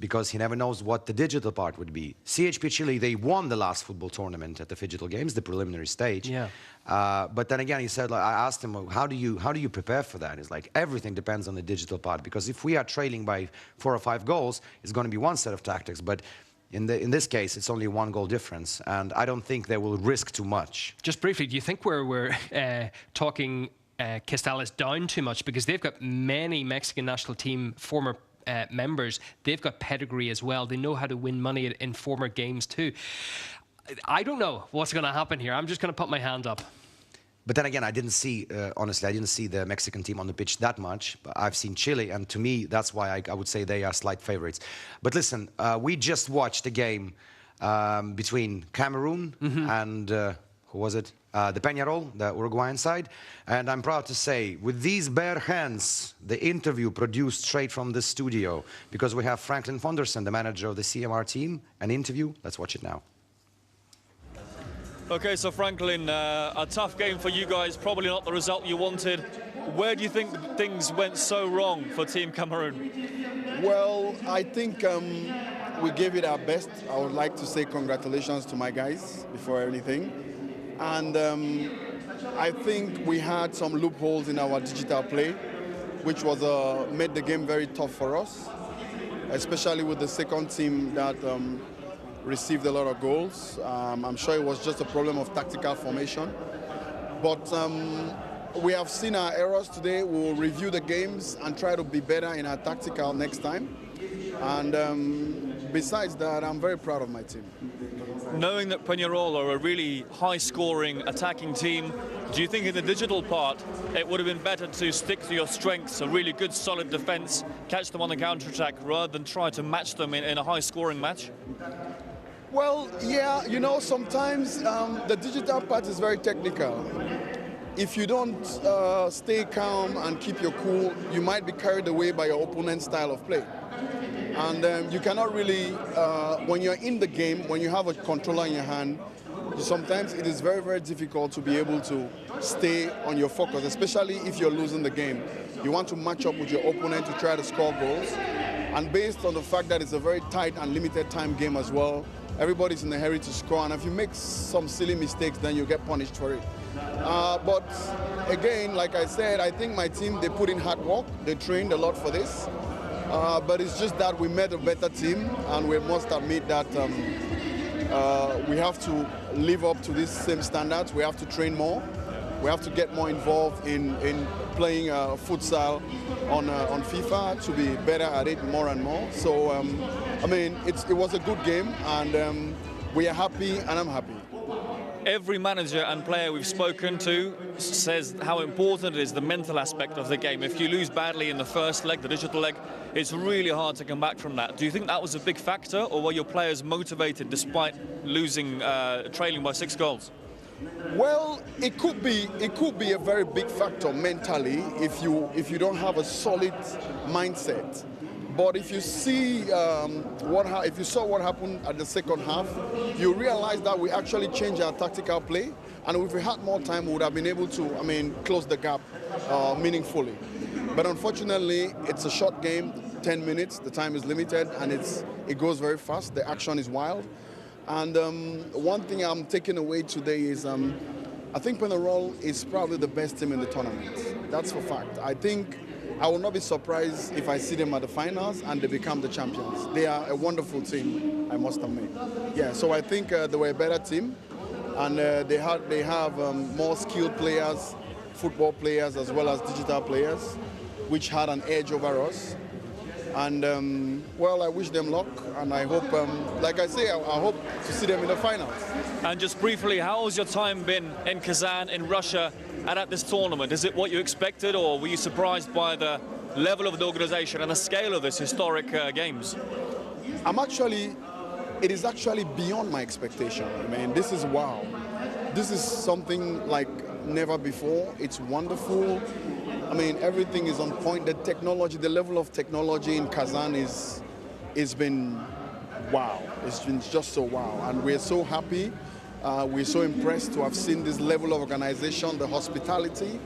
because he never knows what the digital part would be. CHP Chile, they won the last football tournament at the Phygital Games, the preliminary stage. Yeah. But then again, he said, like, I asked him, how do you prepare for that? He's like, everything depends on the digital part, because if we are trailing by 4 or 5 goals, it's going to be one set of tactics. But in this case, it's only 1 goal difference, and I don't think they will risk too much. Just briefly, do you think we're talking Cristales down too much? Because they've got many Mexican national team former members. They've got pedigree as well. They know how to win money in former games too. I don't know what's going to happen here. I'm just going to put my hand up. But then again, I didn't see, honestly, I didn't see the Mexican team on the pitch that much. But I've seen Chile, and to me, that's why I would say they are slight favorites. But listen, we just watched a game between Cameroon and, who was it? The Peñarol, the Uruguayan side. And I'm proud to say, with these bare hands, the interview produced straight from the studio, because we have Franklin Fonderson, the manager of the CMR team, an interview. Let's watch it now. Okay, so Franklin, a tough game for you guys, probably not the result you wanted. Where do you think things went so wrong for Team Cameroon? Well, I think we gave it our best. I would like to say congratulations to my guys before anything. And I think we had some loopholes in our digital play, which was made the game very tough for us, especially with the second team that received a lot of goals. I'm sure it was just a problem of tactical formation. But we have seen our errors today. We will review the games and try to be better in our tactical next time. And besides that, I'm very proud of my team. Knowing that Peñarol are a really high-scoring attacking team, do you think in the digital part it would have been better to stick to your strengths, a really good solid defense, catch them on the counter-attack, rather than try to match them in a high-scoring match? Well, yeah, you know, sometimes the digital part is very technical. If you don't stay calm and keep your cool, you might be carried away by your opponent's style of play. And you cannot really, when you're in the game, when you have a controller in your hand, sometimes it is very, very difficult to be able to stay on your focus, especially if you're losing the game. You want to match up with your opponent to try to score goals. And based on the fact that it's a very tight and limited time game as well, everybody's in a hurry to score. And if you make some silly mistakes, then you get punished for it. But again, like I said, I think my team, they put in hard work. They trained a lot for this. But it's just that we met a better team, and we must admit that we have to live up to these same standards. We have to train more. We have to get more involved in playing futsal on FIFA to be better at it more and more. So, I mean, it was a good game, and we are happy, and I'm happy. Every manager and player we've spoken to says how important it is, the mental aspect of the game. If you lose badly in the first leg, the digital leg, it's really hard to come back from that. Do you think that was a big factor, or were your players motivated despite losing, trailing by 6 goals? Well, it could be a very big factor mentally if you don't have a solid mindset. But if you see if you saw what happened at the second half, you realize that we actually changed our tactical play, and if we had more time, we would have been able to, I mean, close the gap meaningfully. But unfortunately, it's a short game, 10 minutes. The time is limited, and it goes very fast. The action is wild. And one thing I'm taking away today is I think Penarol is probably the best team in the tournament. That's for fact. I think I will not be surprised if I see them at the finals and they become the champions. They are a wonderful team, I must admit. Yeah, so I think they were a better team, and they have more skilled players, football players as well as digital players, which had an edge over us. And well, I wish them luck, and I hope, like I say, I hope to see them in the finals. And just briefly, how has your time been in Kazan, in Russia, and at this tournament? Is it what you expected, or were you surprised by the level of the organization and the scale of this historic games? It is actually beyond my expectation. I mean, this is wow. This is something like never before. It's wonderful. I mean, everything is on point. The technology, the level of technology in Kazan is been wow. It's been just so wow. And we're so happy. We're so impressed to have seen this level of organization, the hospitality.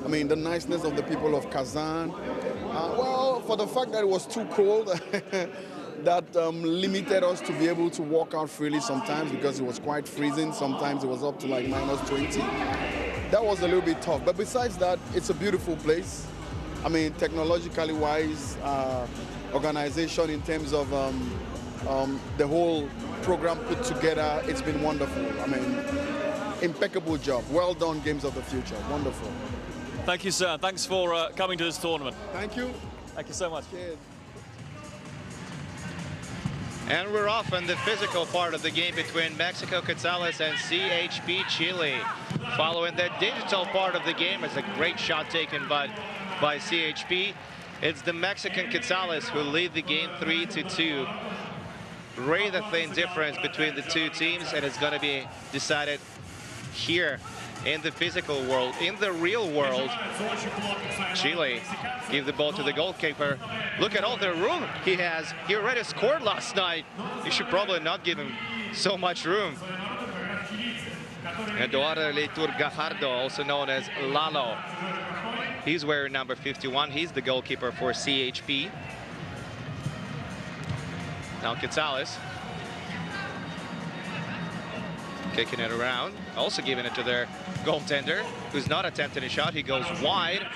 I mean, the niceness of the people of Kazan. Well, for the fact that it was too cold, that limited us to be able to walk out freely sometimes because it was quite freezing. Sometimes it was up to like -20. That was a little bit tough. But besides that, it's a beautiful place. I mean, technologically wise, organization in terms of the whole program put together, it's been wonderful. I mean, impeccable job. Well done, Games of the Future. Wonderful. Thank you, sir. Thanks for coming to this tournament. Thank you. Thank you so much. Cheers. And we're off in the physical part of the game between Mexico Quetzales and CHP Chile. Following the digital part of the game, it's a great shot taken by CHP. It's the Mexican Quetzales who lead the game 3-2. Really thin difference between the two teams, and it's going to be decided here in the physical world. In the real world, Chile give the ball to the goalkeeper. Look at all the room he has. He already scored last night. You should probably not give him so much room. Eduardo Leitur Gajardo, also known as Lalo. He's wearing number 51. He's the goalkeeper for CHP. Now Quetzales kicking it around, also giving it to their goaltender, who's not attempting a shot. He goes wide.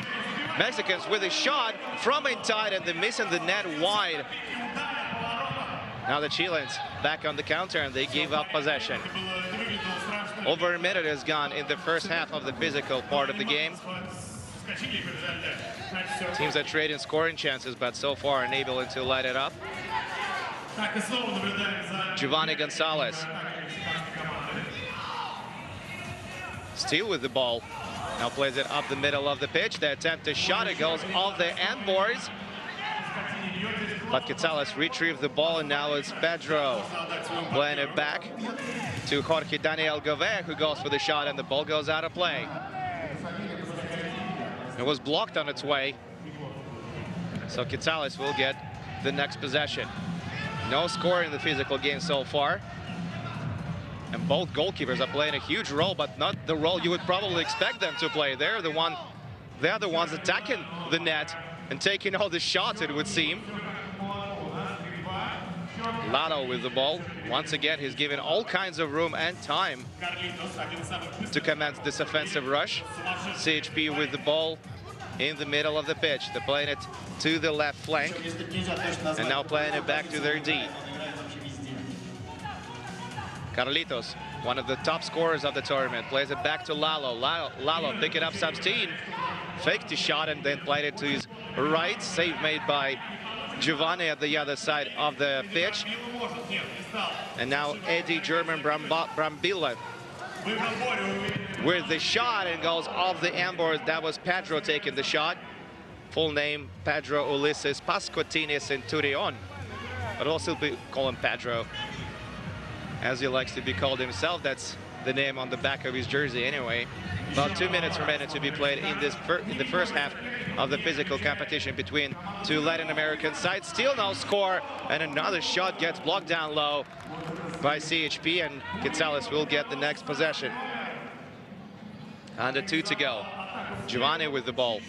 Mexicans with a shot from inside, and they're missing the net wide. Now the Chileans back on the counter, and they gave up possession. Over a minute has gone in the first half of the physical part of the game. Teams are trading scoring chances, but so far unable to light it up. Giovanni Gonzalez still with the ball. Now plays it up the middle of the pitch. They attempt a shot. It goes off the end boards. But Quetzales retrieved the ball, and now it's Pedro playing it back to Jorge Daniel Gove, who goes for the shot, and the ball goes out of play. It was blocked on its way. So Quetzales will get the next possession. No score in the physical game so far. And both goalkeepers are playing a huge role, but not the role you would probably expect them to play. They're the ones attacking the net and taking all the shots, it would seem. Lalo with the ball. Once again, he's given all kinds of room and time to commence this offensive rush. CHP with the ball in the middle of the pitch. They're playing it to the left flank and now playing it back to their D. Carlitos, one of the top scorers of the tournament, plays it back to Lalo. Lalo picking up some steam, faked the shot and then played it to his right. Save made by Giovanni at the other side of the pitch. And now Eddie German Brambilla with the shot and goes off the amber. That was Pedro taking the shot. Full name, Pedro Ulisses Pasquotini Centurion. But also call him Pedro, as he likes to be called himself. That's the name on the back of his jersey anyway. About 2 minutes remaining to be played in the first half of the physical competition between two Latin American sides. Still no score, and another shot gets blocked down low by CHP, and Quetzales will get the next possession. Under 2 to go. Giovanni with the ball.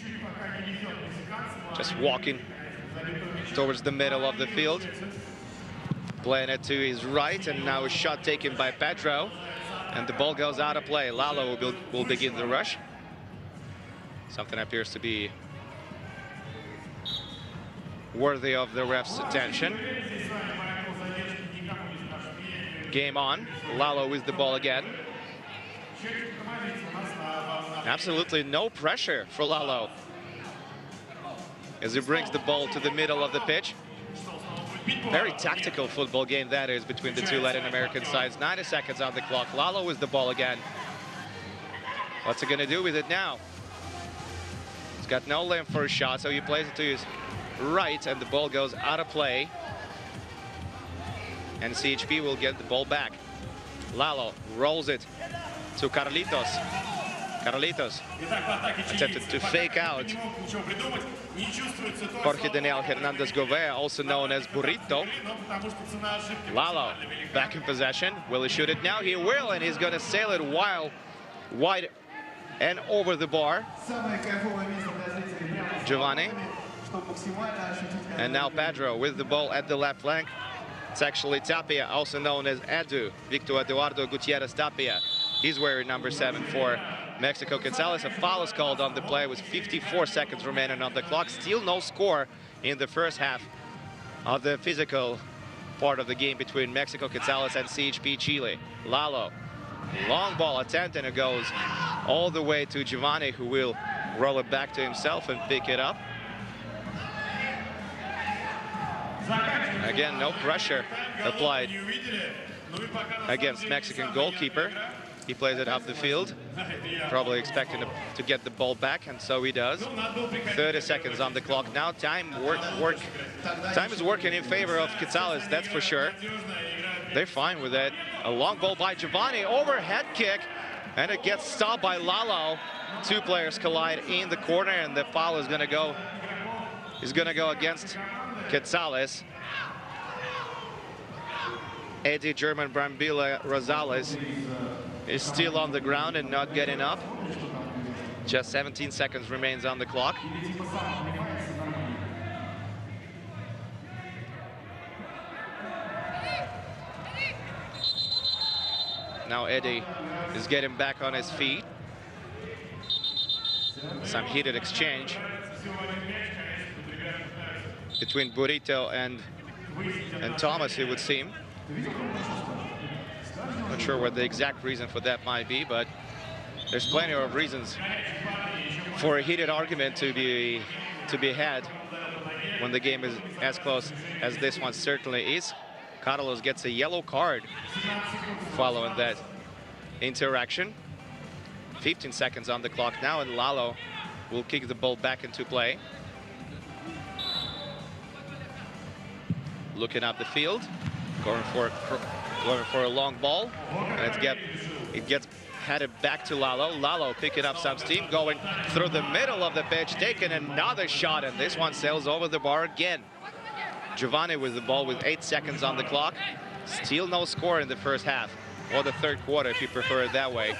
Just walking towards the middle of the field. Playing it to his right, and now a shot taken by Pedro. And the ball goes out of play. Lalo will begin the rush. Something appears to be worthy of the ref's attention. Game on. Lalo with the ball again. Absolutely no pressure for Lalo as he brings the ball to the middle of the pitch. Very tactical football game that is between the two Latin American sides. 90 seconds on the clock. Lalo with the ball again. What's he gonna do with it now? He's got no length for a shot, so he plays it to his right, and the ball goes out of play. And CHP will get the ball back. Lalo rolls it to Carlitos. Carlitos attempted to fake out Jorge Daniel Hernandez Govea, also known as Burrito. Lalo back in possession. Will he shoot it now? He will, and he's going to sail it wide and over the bar. Giovanni. And now Pedro with the ball at the left flank. It's actually Tapia, also known as Edu, Victor Eduardo Gutierrez Tapia. He's wearing number 7 for Mexico. Quetzales. A foul is called on the play with 54 seconds remaining on the clock. Still no score in the first half of the physical part of the game between Mexico Quetzales and CHP Chile. Lalo, long ball attempt, and it goes all the way to Giovanni, who will roll it back to himself and pick it up. Again, no pressure applied against Mexican goalkeeper. He plays it up the field, probably expecting to get the ball back, and so he does. 30 seconds on the clock now. Time is working in favor of Quetzales, that's for sure. They're fine with it. A long ball by Giovanni, overhead kick, and it gets stopped by Lalo. Two players collide in the corner, and the foul is going to go against Quetzales. Eddie German Brambilla Rosales is still on the ground and not getting up. Just 17 seconds remains on the clock. Now Eddie is getting back on his feet. Some heated exchange between Burrito and Thomas, it would seem. Not sure what the exact reason for that might be, but there's plenty of reasons for a heated argument to be had when the game is as close as this one certainly is. Carlos gets a yellow card following that interaction. 15 seconds on the clock now, and Lalo will kick the ball back into play. Looking up the field, going for a long ball, and it gets headed back to Lalo. Lalo picking up some steam, going through the middle of the pitch, taking another shot, and this one sails over the bar again. Giovanni with the ball with 8 seconds on the clock. Still no score in the first half. or the third quarter, if you prefer it that way.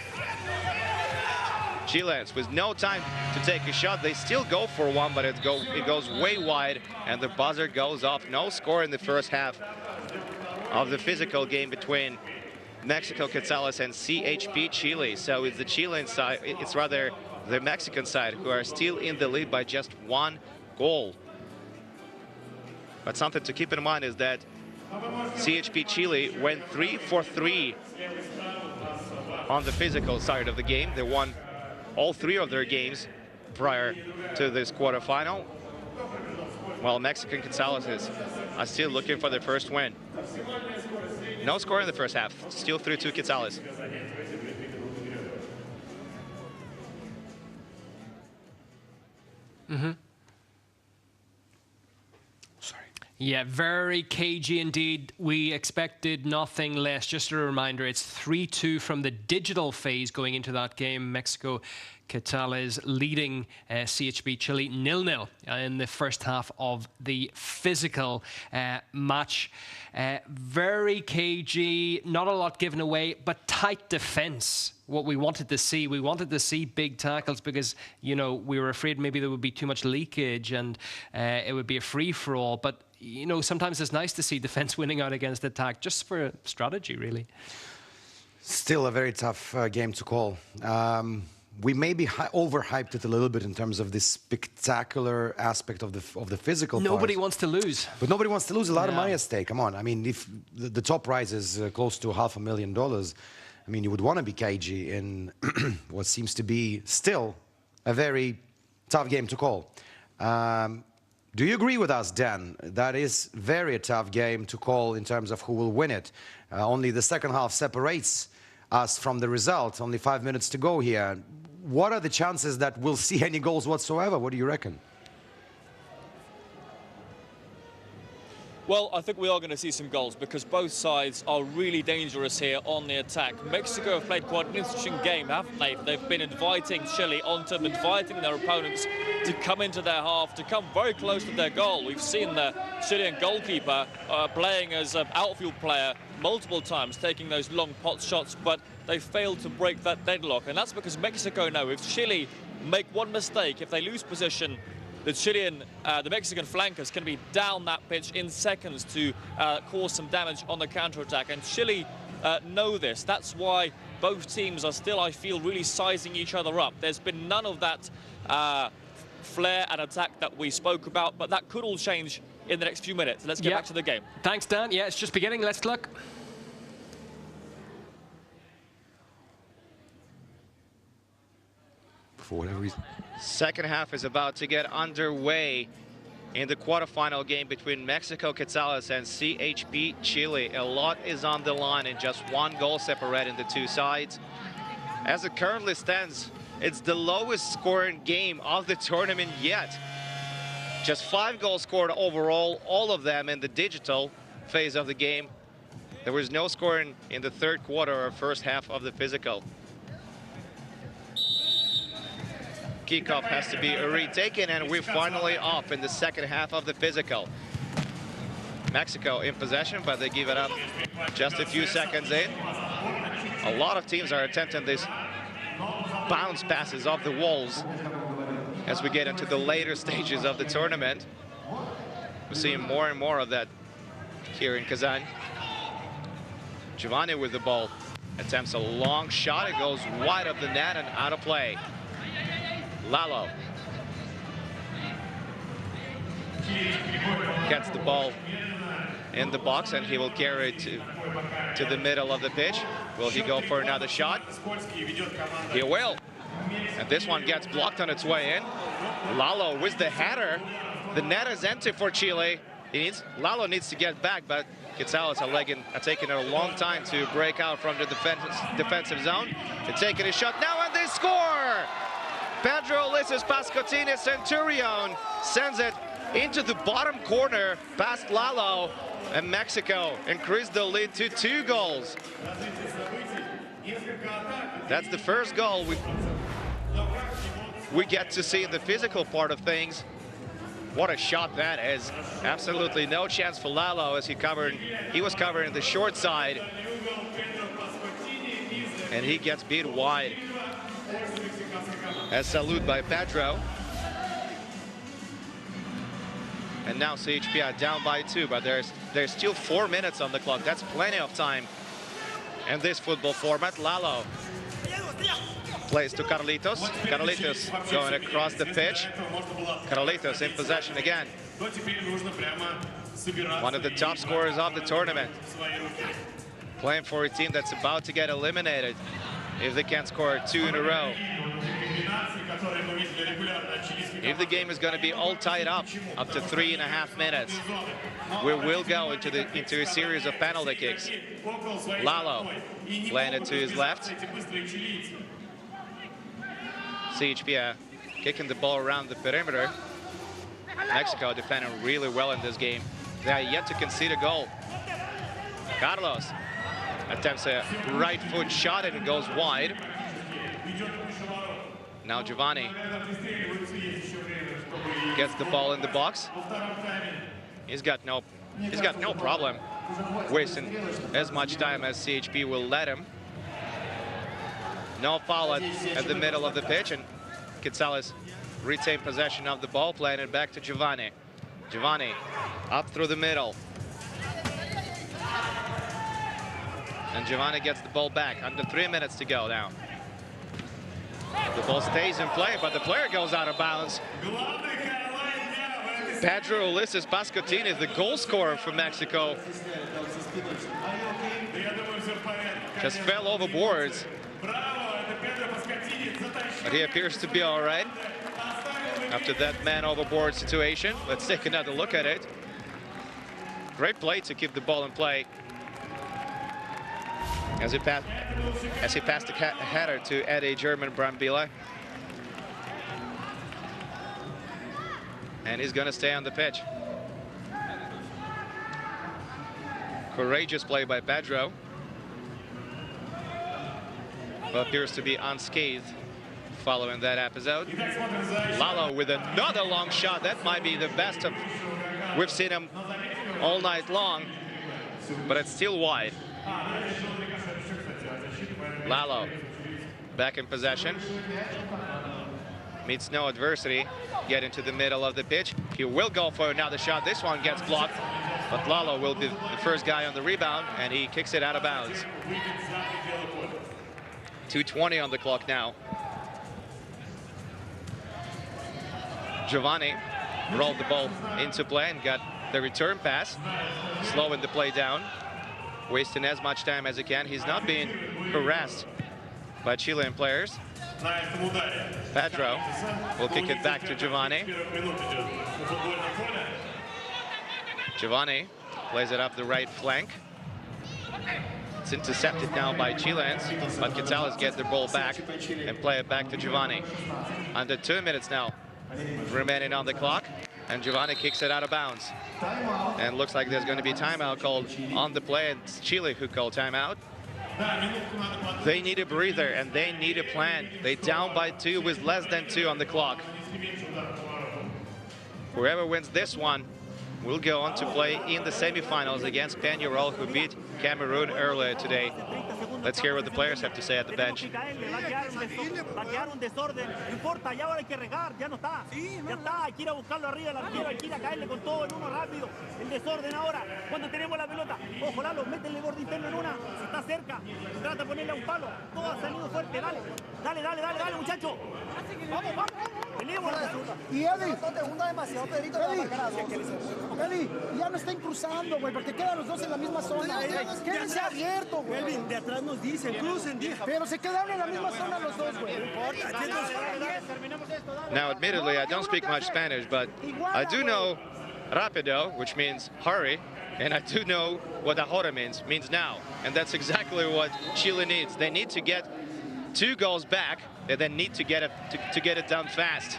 Chileans with no time to take a shot. They still go for one, but it goes way wide, and the buzzer goes off. No score in the first half of the physical game between Mexico Quetzales and CHP Chile. So it's the Chilean side, it's rather the Mexican side, who are still in the lead by just 1 goal. But something to keep in mind is that CHP Chile went 3 for 3 on the physical side of the game. They won all 3 of their games prior to this quarterfinal, while Mexican Quetzales are still looking for their first win. No score in the first half, still 3-2 Quetzales. Yeah, very cagey indeed. We expected nothing less. Just a reminder, it's 3-2 from the digital phase going into that game. Mexico Quetzales leading CHP Chile 0-0 in the first half of the physical match. Very cagey, not a lot given away, but tight defense. What we wanted to see big tackles, because, you know, we were afraid maybe there would be too much leakage and it would be a free-for-all. But, you know, sometimes it's nice to see defense winning out against attack, just for strategy, really. Still a very tough game to call. We maybe overhyped it a little bit in terms of this spectacular aspect of the physical part. Nobody wants to lose. But nobody wants to lose. A lot of money at stake. Come on. I mean, if the top prize is close to $500,000, I mean, you would want to be cagey in what seems to be still a very tough game to call. Do you agree with us, Dan? That is very a tough game to call in terms of who will win it. Only the second half separates us from the result. Only 5 minutes to go here. What are the chances that we'll see any goals whatsoever? What do you reckon? Well, I think we are going to see some goals because both sides are really dangerous here on the attack. Mexico have played quite an interesting game, haven't they? They've been inviting Chile onto them, inviting their opponents to come into their half, to come very close to their goal. We've seen the Chilean goalkeeper playing as an outfield player multiple times, taking those long pot shots, but they failed to break that deadlock. And that's because Mexico know if Chile make one mistake, if they lose position, the Mexican flankers can be down that pitch in seconds to cause some damage on the counter-attack. And Chile know this. That's why both teams are still, I feel, really sizing each other up. There's been none of that flair and attack that we spoke about, but that could all change in the next few minutes. Let's get back to the game. Thanks, Dan. Yeah, it's just beginning. Let's look. For whatever reason. Second half is about to get underway in the quarterfinal game between Mexico Quetzales and CHP Chile. A lot is on the line and just 1 goal separating the two sides. As it currently stands, it's the lowest scoring game of the tournament yet. Just 5 goals scored overall, all of them in the digital phase of the game. There was no scoring in the third quarter or first half of the physical. Kickoff has to be retaken, and we're finally off in the second half of the physical. Mexico in possession, but they give it up just a few seconds in. A lot of teams are attempting these bounce passes off the walls as we get into the later stages of the tournament. We're seeing more and more of that here in Kazan. Giovanni with the ball attempts a long shot. It goes wide of the net and out of play. Lalo gets the ball in the box, and he will carry it to the middle of the pitch. Will he go for another shot? He will. And this one gets blocked on its way in. Lalo with the header. The net is empty for Chile. Lalo needs to get back, but Quetzales are taking a long time to break out from the defensive zone. They're taking a shot now, and they score! Pedro Ulises Pascotini Centurion sends it into the bottom corner past Lalo, and Mexico increased the lead to 2 goals. That's the first goal we get to see the physical part of things. What a shot that is. Absolutely no chance for Lalo as he was covering the short side. and he gets beat wide. A salute by Pedro. And now CHP are down by 2, but there's still 4 minutes on the clock. That's plenty of time in this football format. Lalo plays to Carlitos. Carlitos going across the pitch. Carlitos in possession again. One of the top scorers of the tournament. Playing for a team that's about to get eliminated if they can't score 2 in a row. If the game is going to be all tied up to 3.5 minutes, we will go into a series of penalty kicks. Lalo playing it to his left. CHP kicking the ball around the perimeter. Mexico defending really well in this game. They are yet to concede a goal. Carlos attempts a right foot shot and it goes wide. Now Giovanni gets the ball in the box. He's got no problem wasting as much time as CHP will let him. No foul at the middle of the pitch, and Quetzales retain possession of the ball, playing it back to Giovanni. Giovanni up through the middle. And Giovanni gets the ball back. Under 3 minutes to go now. The ball stays in play, but the player goes out of bounds. Pedro Ulises Pascotin is the goal scorer for Mexico. Just fell overboards. But he appears to be all right after that man overboard situation. Let's take another look at it. Great play to keep the ball in play. As he passed the header to Eddie German Brambila. And he's going to stay on the pitch. Courageous play by Pedro. But appears to be unscathed following that episode. Lalo with another long shot. That might be the best we've seen him all night long. But it's still wide. Lalo back in possession. Meets no adversity. Get into the middle of the pitch. He will go for another shot. This one gets blocked. But Lalo will be the first guy on the rebound, and he kicks it out of bounds. 2:20 on the clock now. Giovanni rolled the ball into play and got the return pass. Slowing the play down. Wasting as much time as he can. He's not being harassed by Chilean players. Pedro will kick it back to Giovanni. Giovanni plays it up the right flank. It's intercepted now by Chileans, but Quetzales get the ball back and play it back to Giovanni. Under 2 minutes now remaining on the clock, and Giovanni kicks it out of bounds. And looks like there's going to be timeout called on the play, and it's Chile who called timeout. They need a breather and they need a plan. They down by 2 with less than 2 on the clock. Whoever wins this one will go on to play in the semifinals against Peñarol, who beat Cameroon earlier today. Let's hear what the players have to say at the bench. Y Eddie, ya no estén cruzando, güey, porque quedan los dos en la misma zona. Quédense abiertos, güey. De atrás nos dicen, crucen, pero se quedaron en la misma zona los dos, güey. Now, admittedly, I don't speak much Spanish, but I do know rápido, which means hurry, and I do know what ahora means now. And that's exactly what Chile needs. They need to get 2 goals back. They then need to get it done fast.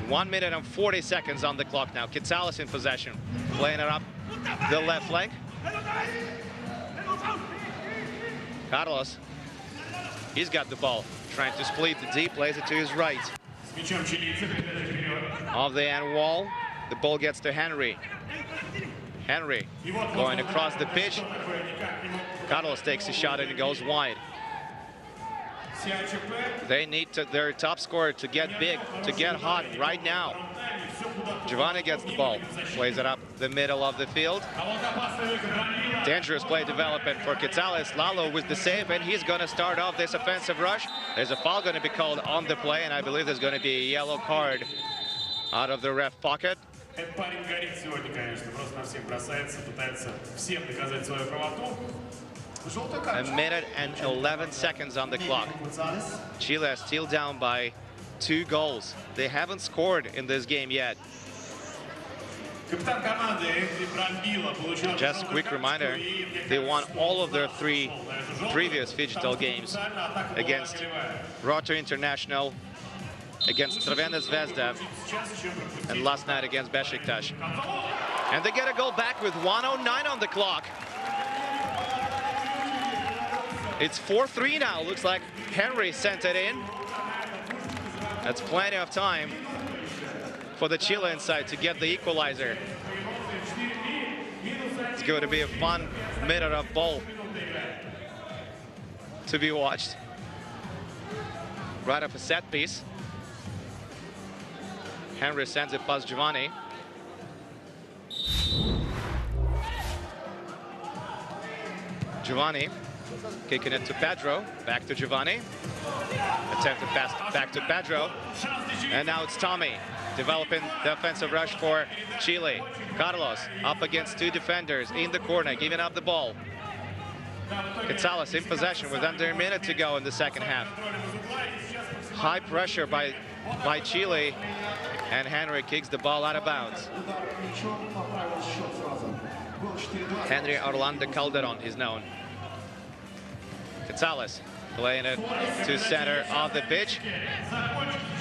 1 minute and 40 seconds on the clock now. Quetzales in possession, playing it up the left flank. Carlos, he's got the ball, trying to split the D, plays it to his right. Off the end wall, the ball gets to Henry. Henry going across the pitch. Carlos takes a shot and it goes wide. They need their top scorer to get big, to get hot right now. Giovanni gets the ball, plays it up the middle of the field. Dangerous play development for Kitsalis. Lalo with the save, and he's going to start off this offensive rush. There's a foul going to be called on the play, and I believe there's going to be a yellow card out of the ref pocket. A minute and 11 seconds on the clock. Chile is still down by 2 goals. They haven't scored in this game yet. Just a quick reminder, they won all of their 3 previous digital games against Rotor International, against Crvena Zvezda, and last night against Besiktas. And they get a goal back with 1:09 on the clock. It's 4-3 now. Looks like Henry sent it in. That's plenty of time for the Chilean side to get the equalizer. It's going to be a fun minute of ball to be watched. Right off a set piece. Henry sends it past Giovanni. Giovanni kicking it to Pedro, back to Giovanni. Attempted pass back to Pedro. And now it's Tommy developing the offensive rush for Chile. Carlos up against 2 defenders in the corner, giving up the ball. Kitsalis in possession with under a minute to go in the second half. High pressure by Chile, and Henry kicks the ball out of bounds. Henry Orlando Calderon is known. Kitsalis playing it to center of the pitch.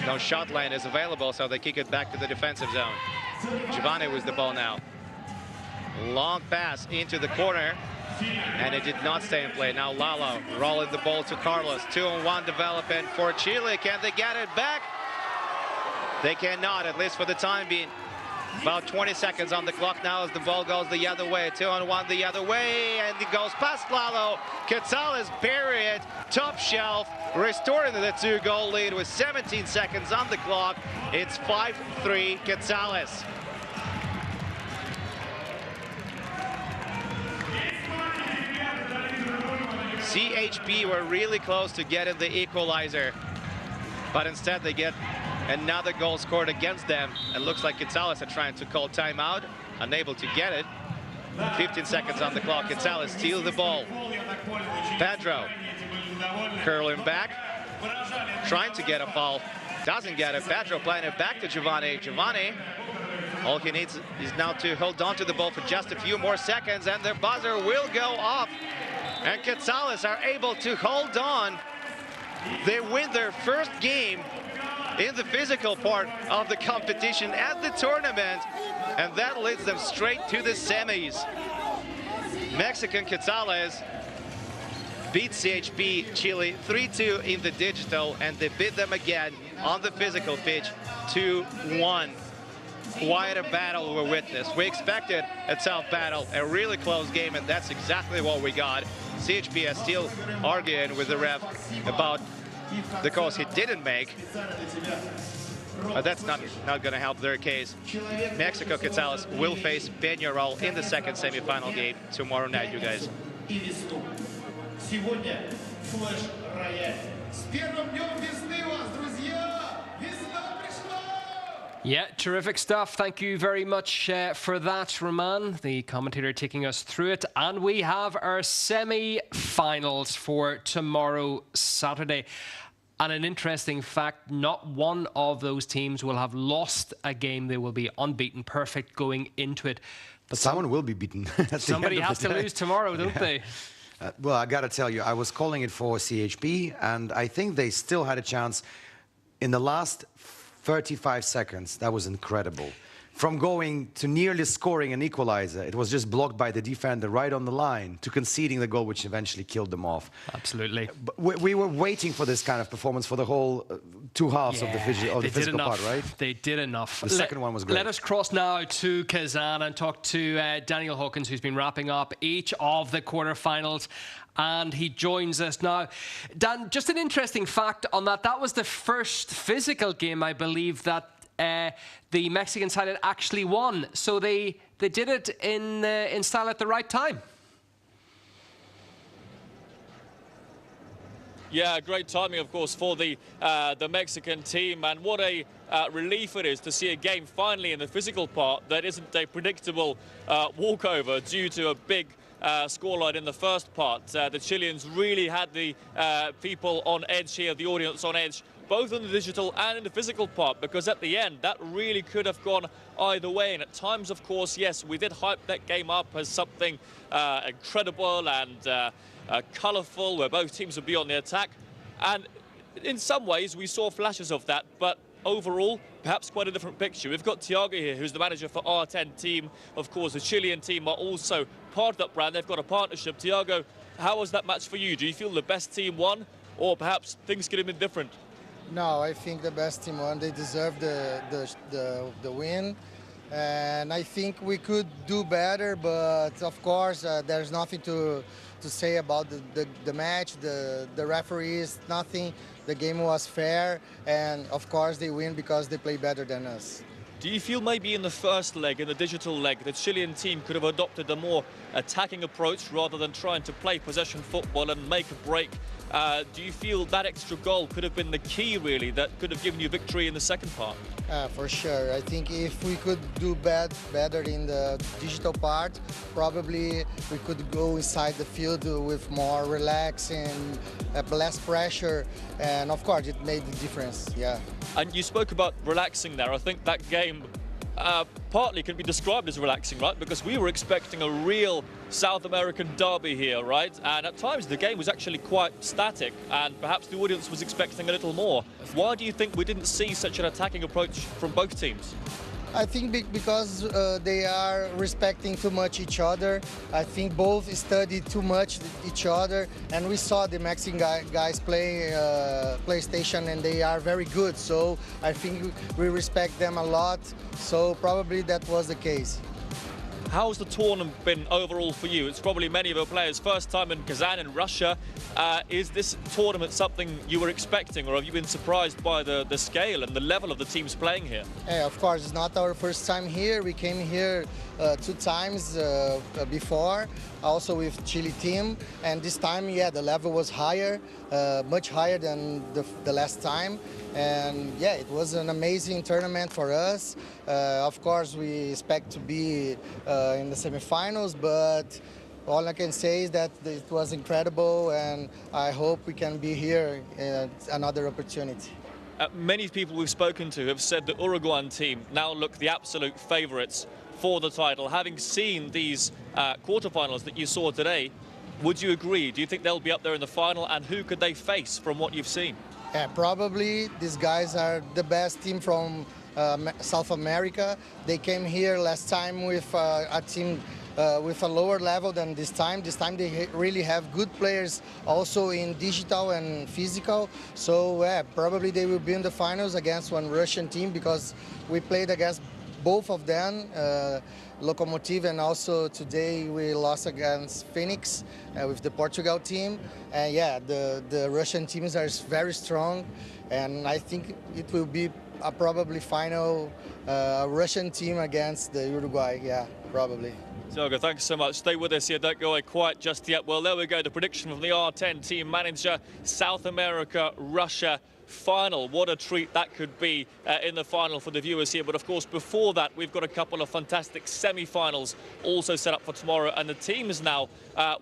No shot lane is available, so they kick it back to the defensive zone. Giovanni with the ball now. Long pass into the corner, and it did not stay in play. Now Lalo rolling the ball to Carlos. 2-on-1 development for Chile. Can they get it back? They cannot, at least for the time being. About 20 seconds on the clock now as the ball goes the other way. 2-on-1 the other way, and it goes past Lalo. Kitsalis bury it, top shelf, restoring the 2-goal lead with 17 seconds on the clock. It's 5-3 Kitsalis. CHP were really close to getting the equalizer, but instead they get another goal scored against them. It looks like Kitsalis are trying to call timeout, unable to get it. 15 seconds on the clock. Kitsalis steals the ball. Pedro curling back, trying to get a foul, doesn't get it. Pedro playing it back to Giovanni. Giovanni, all he needs is now to hold on to the ball for just a few more seconds, and their buzzer will go off. And Kitsalis are able to hold on. They win their first game in the physical part of the competition at the tournament, and that leads them straight to the semis. Mexican Kitsalis beat CHP Chile 3-2 in the digital, and they beat them again on the physical pitch 2-1. Quite a battle we witnessed. We expected a tough battle, a really close game, and that's exactly what we got. CHP is still arguing with the ref about the calls he didn't make, but that's not going to help their case. Mexico Kitsalis will face Peñarol in the second semi-final game tomorrow night, you guys. Yeah, terrific stuff. Thank you very much for that, Roman, the commentator taking us through it. And we have our semi-finals for tomorrow, Saturday. And an interesting fact, not one of those teams will have lost a game. They will be unbeaten, perfect going into it. But someone will be beaten. Somebody has to lose tomorrow, don't they? Well, I got to tell you, I was calling it for CHP, and I think they still had a chance in the last 35 seconds. That was incredible. from going to nearly scoring an equalizer, it was just blocked by the defender right on the line, to conceding the goal, which eventually killed them off. Absolutely. But we were waiting for this kind of performance for the whole two halves of the physical part, right? They did enough. The second one was great. Let us cross now to Kazan and talk to Daniel Hawkins, who's been wrapping up each of the quarterfinals, and he joins us now. Dan, just an interesting fact on that. That was the first physical game, I believe, that the Mexican side had actually won. So they did it in style at the right time. Yeah, great timing, of course, for the Mexican team, and what a relief it is to see a game finally in the physical part that isn't a predictable walkover due to a big scoreline in the first part. The Chileans really had the people on edge here, the audience on edge, both in the digital and in the physical part, because at the end that really could have gone either way. And at times, of course, yes, we did hype that game up as something incredible and colourful, where both teams would be on the attack, and in some ways we saw flashes of that, but overall perhaps quite a different picture. We've got Thiago here, who's the manager for R10 team. Of course, the Chilean team are also part of that brand. They've got a partnership. Thiago, how was that match for you? Do you feel the best team won, or perhaps things could have been different? No, I think the best team won. They deserve the win, and I think we could do better, but of course there's nothing to say about the match, the referees, nothing. The game was fair, and of course they win because they play better than us. Do you feel maybe in the first leg, in the digital leg, the Chilean team could have adopted a more attacking approach rather than trying to play possession football and make a break? Do you feel that extra goal could have been the key, really, that could have given you victory in the second part? For sure. I think if we could do better in the digital part, probably we could go inside the field with more relax and less pressure. And of course, it made the difference, yeah. And you spoke about relaxing there. I think that game partly can be described as relaxing, right? Because we were expecting a real South American derby here, right? And at times the game was actually quite static, and perhaps the audience was expecting a little more. Why do you think we didn't see such an attacking approach from both teams? I think because they are respecting too much each other. I think both studied too much each other, and we saw the Mexican guys play PlayStation, and they are very good. So I think we respect them a lot. So probably that was the case. How's the tournament been overall for you? It's probably many of our players' first time in Kazan in Russia. Is this tournament something you were expecting, or have you been surprised by the scale and the level of the teams playing here? Yeah, of course, it's not our first time here. We came here 2 times before, also with Chile team, and this time, yeah, the level was higher, much higher than the last time. And yeah, it was an amazing tournament for us. Of course, we expect to be in the semifinals, but all I can say is that it was incredible, and I hope we can be here in another opportunity. Many people we've spoken to have said the Uruguayan team now look the absolute favourites for the title. Having seen these quarterfinals that you saw today, would you agree? Do you think they'll be up there in the final, and who could they face from what you've seen? Yeah, probably these guys are the best team from South America. They came here last time with a team with a lower level than this time. This time they really have good players also in digital and physical. So yeah, probably they will be in the finals against one Russian team, because we played against both of them, Lokomotiv, and also today we lost against Phoenix with the Portugal team. And yeah, the Russian teams are very strong, and I think it will be a probably final Russian team against the Uruguay, yeah, probably. Thiago, thanks so much. Stay with us here. Don't go away quite just yet. Well, there we go. The prediction from the R10 team manager, South America, Russia final. What a treat that could be in the final for the viewers here. But of course, before that, we've got a couple of fantastic semi-finals also set up for tomorrow. And the teams now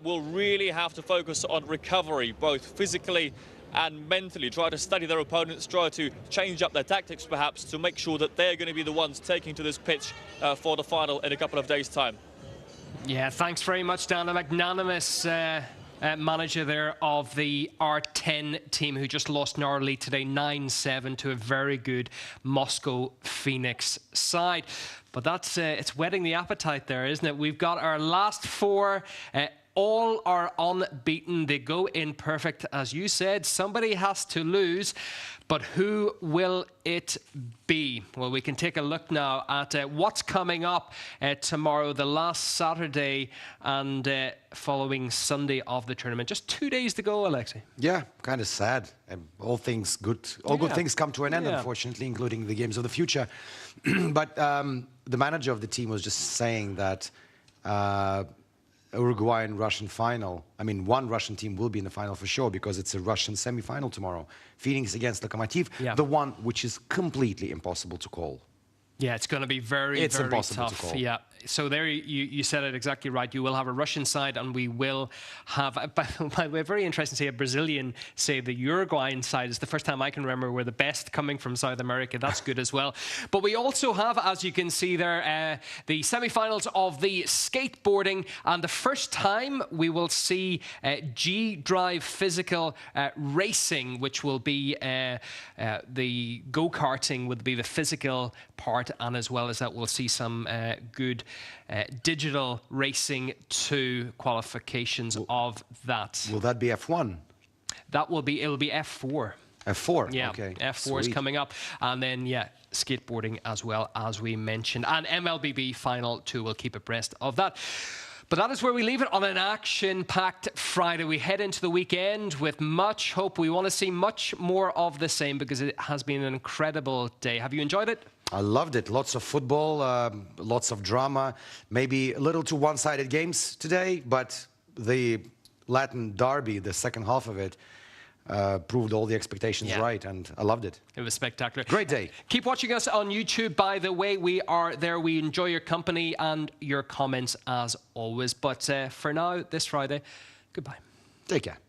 will really have to focus on recovery, both physically and mentally, try to study their opponents, try to change up their tactics perhaps, to make sure that they're going to be the ones taking to this pitch for the final in a couple of days' time. Yeah, thanks very much, Dan. A magnanimous manager there of the R10 team, who just lost narrowly today 9-7 to a very good Moscow Phoenix side. But that's it's whetting the appetite there, isn't it? We've got our last four. All are unbeaten. They go in perfect, as you said. Somebody has to lose, but who will it be? Well, we can take a look now at what's coming up tomorrow, the last Saturday and following Sunday of the tournament. Just 2 days to go, Alexei. Yeah, kind of sad. All things good. All good things come to an end, unfortunately, including the games of the future. But the manager of the team was just saying that Uruguayan-Russian final. I mean, one Russian team will be in the final for sure, because it's a Russian semi-final tomorrow. Phoenix against Lokomotiv, the one which is completely impossible to call. Yeah, it's going to be very impossible tough. To call. Yeah, so there you said it exactly right. You will have a Russian side, and we will have, by the way, very interesting to see a Brazilian say the Uruguayan side is the first time I can remember we're the best coming from South America. That's good as well. But we also have, as you can see there, the semi-finals of the skateboarding, and the first time we will see G-Drive physical racing, which will be the go-karting would be the physical part, and as well as that we'll see some good digital racing to qualifications of that. Will that be F1? That will be, it'll be F4. F4, yeah, okay. F4 is coming up. And then, yeah, skateboarding as well, as we mentioned. And MLBB Final 2 will keep abreast of that. But that is where we leave it on an action-packed Friday. We head into the weekend with much hope. We want to see much more of the same, because it has been an incredible day. Have you enjoyed it? I loved it. Lots of football, lots of drama. Maybe a little too one-sided games today, but the Latin derby, the second half of it, proved all the expectations right, and I loved it. It was spectacular. Great day. Keep watching us on YouTube, by the way. We are there. We enjoy your company and your comments as always. But for now, this Friday, goodbye. Take care.